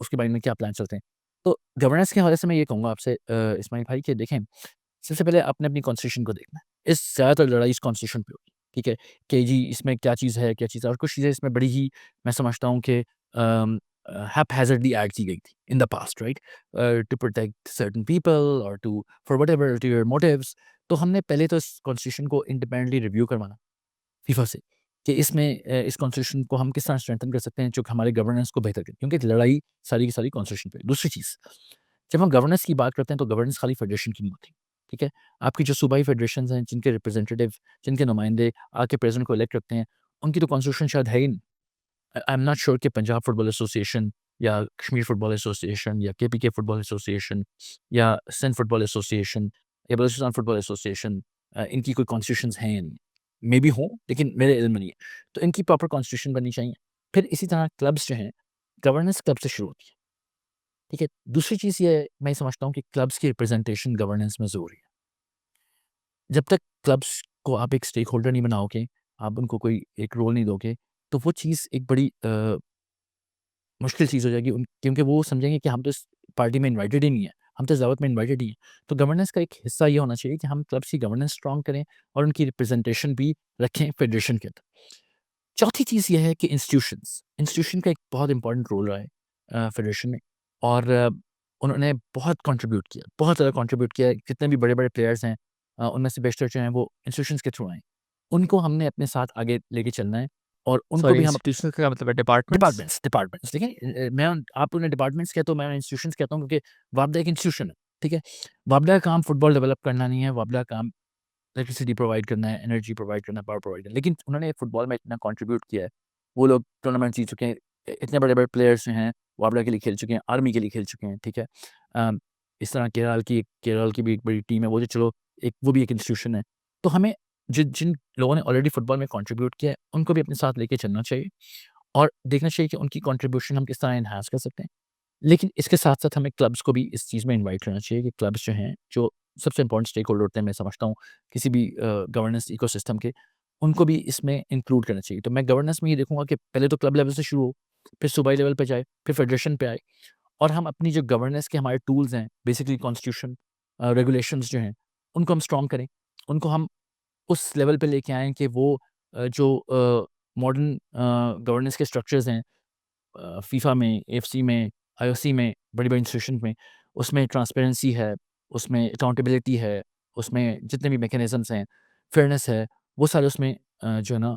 उसके माइंड में क्या प्लान चलते हैं। तो गवर्नेंस के हवाले से मैं ये कहूँगा आपसे इस्माइल भाई कि देखें, सबसे पहले आपने अपनी कॉन्स्टिट्यूशन को देखना है। इस ज़्यादातर लड़ाई इस कॉन्स्टिट्यूशन पे होगी, ठीक है? कि जी इसमें क्या चीज़ है, क्या चीज़ है, और कुछ चीज़ें इसमें बड़ी ही मैं समझता हूँ कि हैphazardly ऐड की गई थी in the past, right? To protect certain people और to for whatever ulterior motives. तो हमने पहले तो इस कॉन्स्टिट्यूशन को इंडिपेंडेंटली रिव्यू करवाना फीफा से, कि इसमें इस कॉन्स्टिट्यूशन को हम किस तरह स्ट्रेंथन कर सकते हैं जो कि हमारे गवर्नेंस को बेहतर करे, क्योंकि लड़ाई सारी की सारी कॉन्स्टिट्यूशन पे है। दूसरी चीज़, जब हम गवर्नेंस की बात करते हैं तो गवर्नेंस खाली फेडरेशन की नहीं होती, ठीक है? आपकी जो सूबाई फेडरेशंस हैं, जिनके रिप्रेजेंटेटिव, जिनके नुमाइंदे आके प्रेज़िडेंट को इलेक्ट करते हैं, उनकी तो कॉन्स्टिट्यूशन शायद है ही नहीं। आई एम नॉट श्योर कि पंजाब फुटबॉल एसोसिएशन या कश्मीर फुटबॉल एसोसिएशन या केपीके फुटबॉल एसोसिएशन या सिंध फुटबॉल एसोसिएशन या बलूचिस्तान फुटबॉल एसोसिएशन, इनकी कोई कॉन्स्टिट्यूशंस हैं या नहीं। मेबी हों, लेकिन मेरे इल्म में नहीं है। तो इनकी प्रॉपर कॉन्स्टिट्यूशन बननी चाहिए। फिर इसी तरह क्लब्स जो हैं, गवर्नेंस क्लब से शुरू होती है, ठीक है? दूसरी चीज़ ये है, मैं समझता हूँ कि क्लब्स की रिप्रेजेंटेशन गवर्नेंस में ज़रूरी है। जब तक क्लब्स को आप एक स्टेक होल्डर नहीं बनाओगे, आप उनको कोई एक रोल नहीं दोगे, तो वो चीज़ एक बड़ी मुश्किल चीज़ हो जाएगी, क्योंकि वो समझेंगे कि हम तो इस पार्टी में इनवाइटेड ही नहीं है, हम तो इस दावत में इनवाइटेड ही हैं। तो गवर्नेंस का एक हिस्सा ये होना चाहिए कि हम क्लब्स की गवर्नेंस स्ट्रॉन्ग करें और उनकी रिप्रेजेंटेशन भी रखें फेडरेशन के अंदर। चौथी चीज़ ये है कि इंस्टीट्यूशन का एक बहुत इंपॉर्टेंट रोल रहा है फेडरेशन में, और उन्होंने बहुत कंट्रीब्यूट किया, बहुत ज़्यादा कंट्रीब्यूट किया है। जितने भी बड़े-बड़े प्लेयर्स हैं, उनमें से बेशतर जो हैं वो इंस्टीट्यूशंस के थ्रू आए हैं। उनको हमने अपने साथ आगे लेके चलना है, और उनको सॉरी, भी हम इंस्टीट्यूशंस का क्या मतलब है, डिपार्टमेंट्स? डिपार्टमेंट्स देखिए, आप उन्हें डिपार्टमेंट्स कहते हो, मैं इंस्टीट्यूशंस कहता हूँ, क्योंकि वापडा एक इंस्टीट्यूशन है, ठीक है? वापडा का काम फुटबॉल डेवलप करना नहीं है, वापडा का काम इलेक्ट्रिसिटी प्रोवाइड करना है, एनर्जी प्रोवाइड करना है, पावर प्रोवाइड करना है। लेकिन उन्होंने फुटबॉल में इतना कंट्रीब्यूट किया है, वो लोग टूर्नामेंट जीत चुके हैं, इतने बड़े-बड़े प्लेयर्स जो हैं, वापडा के लिए खेल चुके हैं, आर्मी के लिए खेल चुके हैं, ठीक है? इस तरह केरल की भी एक बड़ी टीम है, वो तो चलो एक वो भी एक इंस्टीट्यूशन है। तो हमें जिन जिन लोगों ने ऑलरेडी फुटबॉल में कंट्रीब्यूट किया है, उनको भी अपने साथ लेके चलना चाहिए, और देखना चाहिए कि उनकी कंट्रीब्यूशन हम किस तरह एनहांस कर सकते हैं। लेकिन इसके साथ-साथ हमें क्लब्स को भी इस चीज़ में इनवाइट करना चाहिए कि क्लब्स जो हैं, जो सबसे इम्पोर्टेंट स्टेक होल्डर होते हैं, मैं समझता हूँ, किसी भी गवर्नेंस इकोसिस्टम के, उनको भी इसमें इंक्लूड करना चाहिए। तो मैं गवर्नेंस में ये देखूँगा कि पहले तो क्लब लेवल से शुरू हो, फिर सूबाई लेवल पे जाए, फिर फेडरेशन पे आए और हम अपनी जो गवर्नेंस के हमारे टूल्स हैं, बेसिकली कॉन्स्टिट्यूशन, रेगुलेशंस जो हैं, उनको हम स्ट्रॉन्ग करें। उनको हम उस लेवल पे लेके आएँ कि वो जो मॉडर्न गवर्नेंस के स्ट्रक्चर्स हैं फीफा में, एएफसी में, आईओसी में, बड़ी-बड़ी इंस्टीट्यूशन में, उसमें ट्रांसपेरेंसी है, उसमें अकाउंटेबिलिटी है, उसमें जितने भी मैकेनिज़्म्स हैं, फेयरनेस है, वो सारे उसमें जो है ना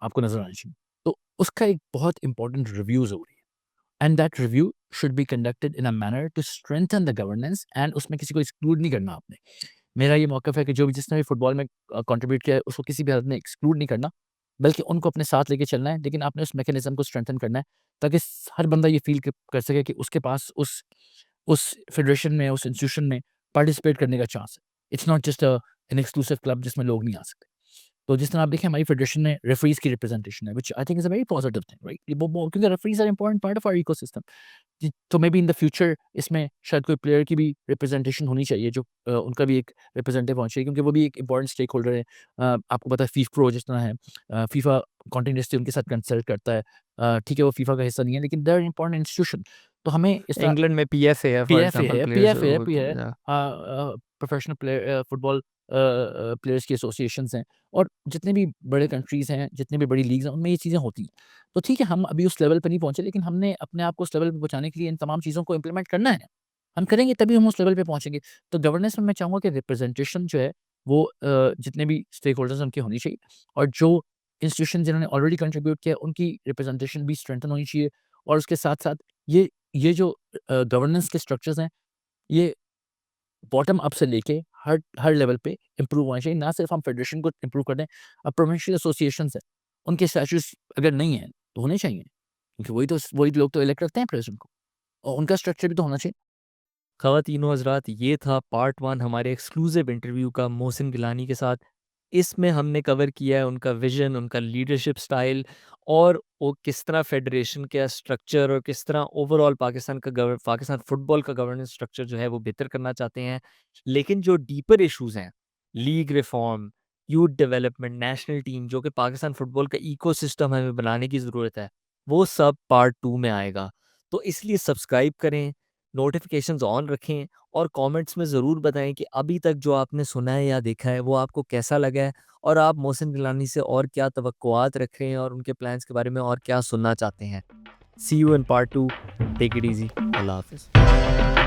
आपको नज़र आने चाहिए। तो उसका एक बहुत इम्पोर्टेंट रिव्यू ज़रूरी है and that review should be conducted in a manner to strengthen the governance and उसमें किसी को एक्सक्लूड नहीं करना आपने। मेरा ये मौक़िफ़ है कि जो भी जिसने भी फुटबॉल में कंट्रीब्यूट किया है, उसको किसी भी हालत में एक्सक्लूड नहीं करना, बल्कि उनको अपने साथ लेके चलना है, लेकिन आपने उस मैकेनिज़्म को स्ट्रेंथन करना है, ताकि हर बंदा ये फ़ील कर सके कि उसके पास उस फ़ेडरेशन में, उस इंस्टीट्यूशन में पार्टिसिपेट करने का चांस है। It's not just an exclusive club जिसमें लोग नहीं आ सकते। तो जिस तरह आप देखें हमारी फ़ेडरेशन में रेफरीज़ की रिप्रेजेंटेशन है, which I think is a very positive thing, right? ये वो क्योंकि referees are important part of our ecosystem. जी, तो maybe in the future इसमें शायद कोई प्लेयर की भी रिप्रेजेंटेशन होनी चाहिए जो उनका भी एक रिप्रेजेंटेटिव होना चाहिए क्योंकि वो भी एक इम्पोर्टेंट स्टेक होल्डर है। आपको पता है फीफप्रो जिस तरह है फीफा कंटीन्यूअसली उनके साथ कंसल्ट करता है। ठीक है वो फीफा का हिस्सा नहीं है लेकिन दे आर इंपॉर्टेंट इंस्टीट्यूशन। तो हमें इस तरह इंग्लैंड में पीएफए है फॉर पीएफए एग्ज़ाम्पल है प्लेयर्स पीएफए है वो पी है या प्रोफेशनल प्लेयर फुटबॉल प्लेयर्स की एसोसिएशंस हैं और जितने भी बड़े कंट्रीज़ हैं, जितनी भी बड़ी लीग्स हैं, उनमें ये चीज़ें होती हैं। तो ठीक है, हम अभी उस लेवल पे नहीं पहुँचे लेकिन हमने अपने आप को उस लेवल पे पहुँचाने के लिए इन तमाम चीज़ों को इम्प्लीमेंट करना है। हम करेंगे तभी हम उस लेवल पे पहुँचेंगे। तो गवर्नेंस में मैं चाहूँगा कि रिप्रेजेंटेशन जो है वो जितने भी स्टेक होल्डर्स हैं उनकी होनी चाहिए और जो इंस्टीट्यूशन जिन्होंने ऑलरेडी कंट्रीब्यूट किया है उनकी रिप्रेजेंटेशन भी स्ट्रेंथन होनी चाहिए और उसके साथ-साथ ये जो गवर्नेंस के स्ट्रक्चर्स हैं, ये बॉटम अप से लेके हर लेवल पे इम्प्रूव होना चाहिए। ना सिर्फ हम फेडरेशन को इम्प्रूव कर दें, अब प्रोविंशियल एसोसिएशंस हैं, उनके स्टैट्यूट्स अगर नहीं हैं, तो होने चाहिए। क्योंकि वही लोग तो इलेक्ट करते हैं प्रेज़िडेंट को और उनका स्ट्रक्चर भी तो होना चाहिए। ख़वातीनो हज़रात, ये था पार्ट 1 हमारे एक्सक्लूसिव इंटरव्यू का मोहसिन गिलानी के साथ। इसमें हमने कवर किया है उनका विज़न, उनका लीडरशिप स्टाइल और वो किस तरह फ़ेडरेशन का स्ट्रक्चर और किस तरह ओवरऑल पाकिस्तान फुटबॉल का गवर्नेंस स्ट्रक्चर जो है वो बेहतर करना चाहते हैं। लेकिन जो डीपर इश्यूज़ हैं, league reform, youth development, national team जो कि पाकिस्तान फुटबॉल का इकोसिस्टम हमें बनाने की ज़रूरत है, वो सब पार्ट 2 में आएगा। तो इसलिए सब्सक्राइब करें, नोटिफ़िकेशंस ऑन रखें और कमेंट्स में ज़रूर बताएँ कि अभी तक जो आपने सुना है या देखा है वो आपको कैसा लगा है और आप मोहसिन गिलानी से और क्या तवक्कुआत रख रहे हैं और उनके प्लान्स के बारे में और क्या सुनना चाहते हैं। See you in part 2। Take it easy. अल्लाह हाफ़िज़।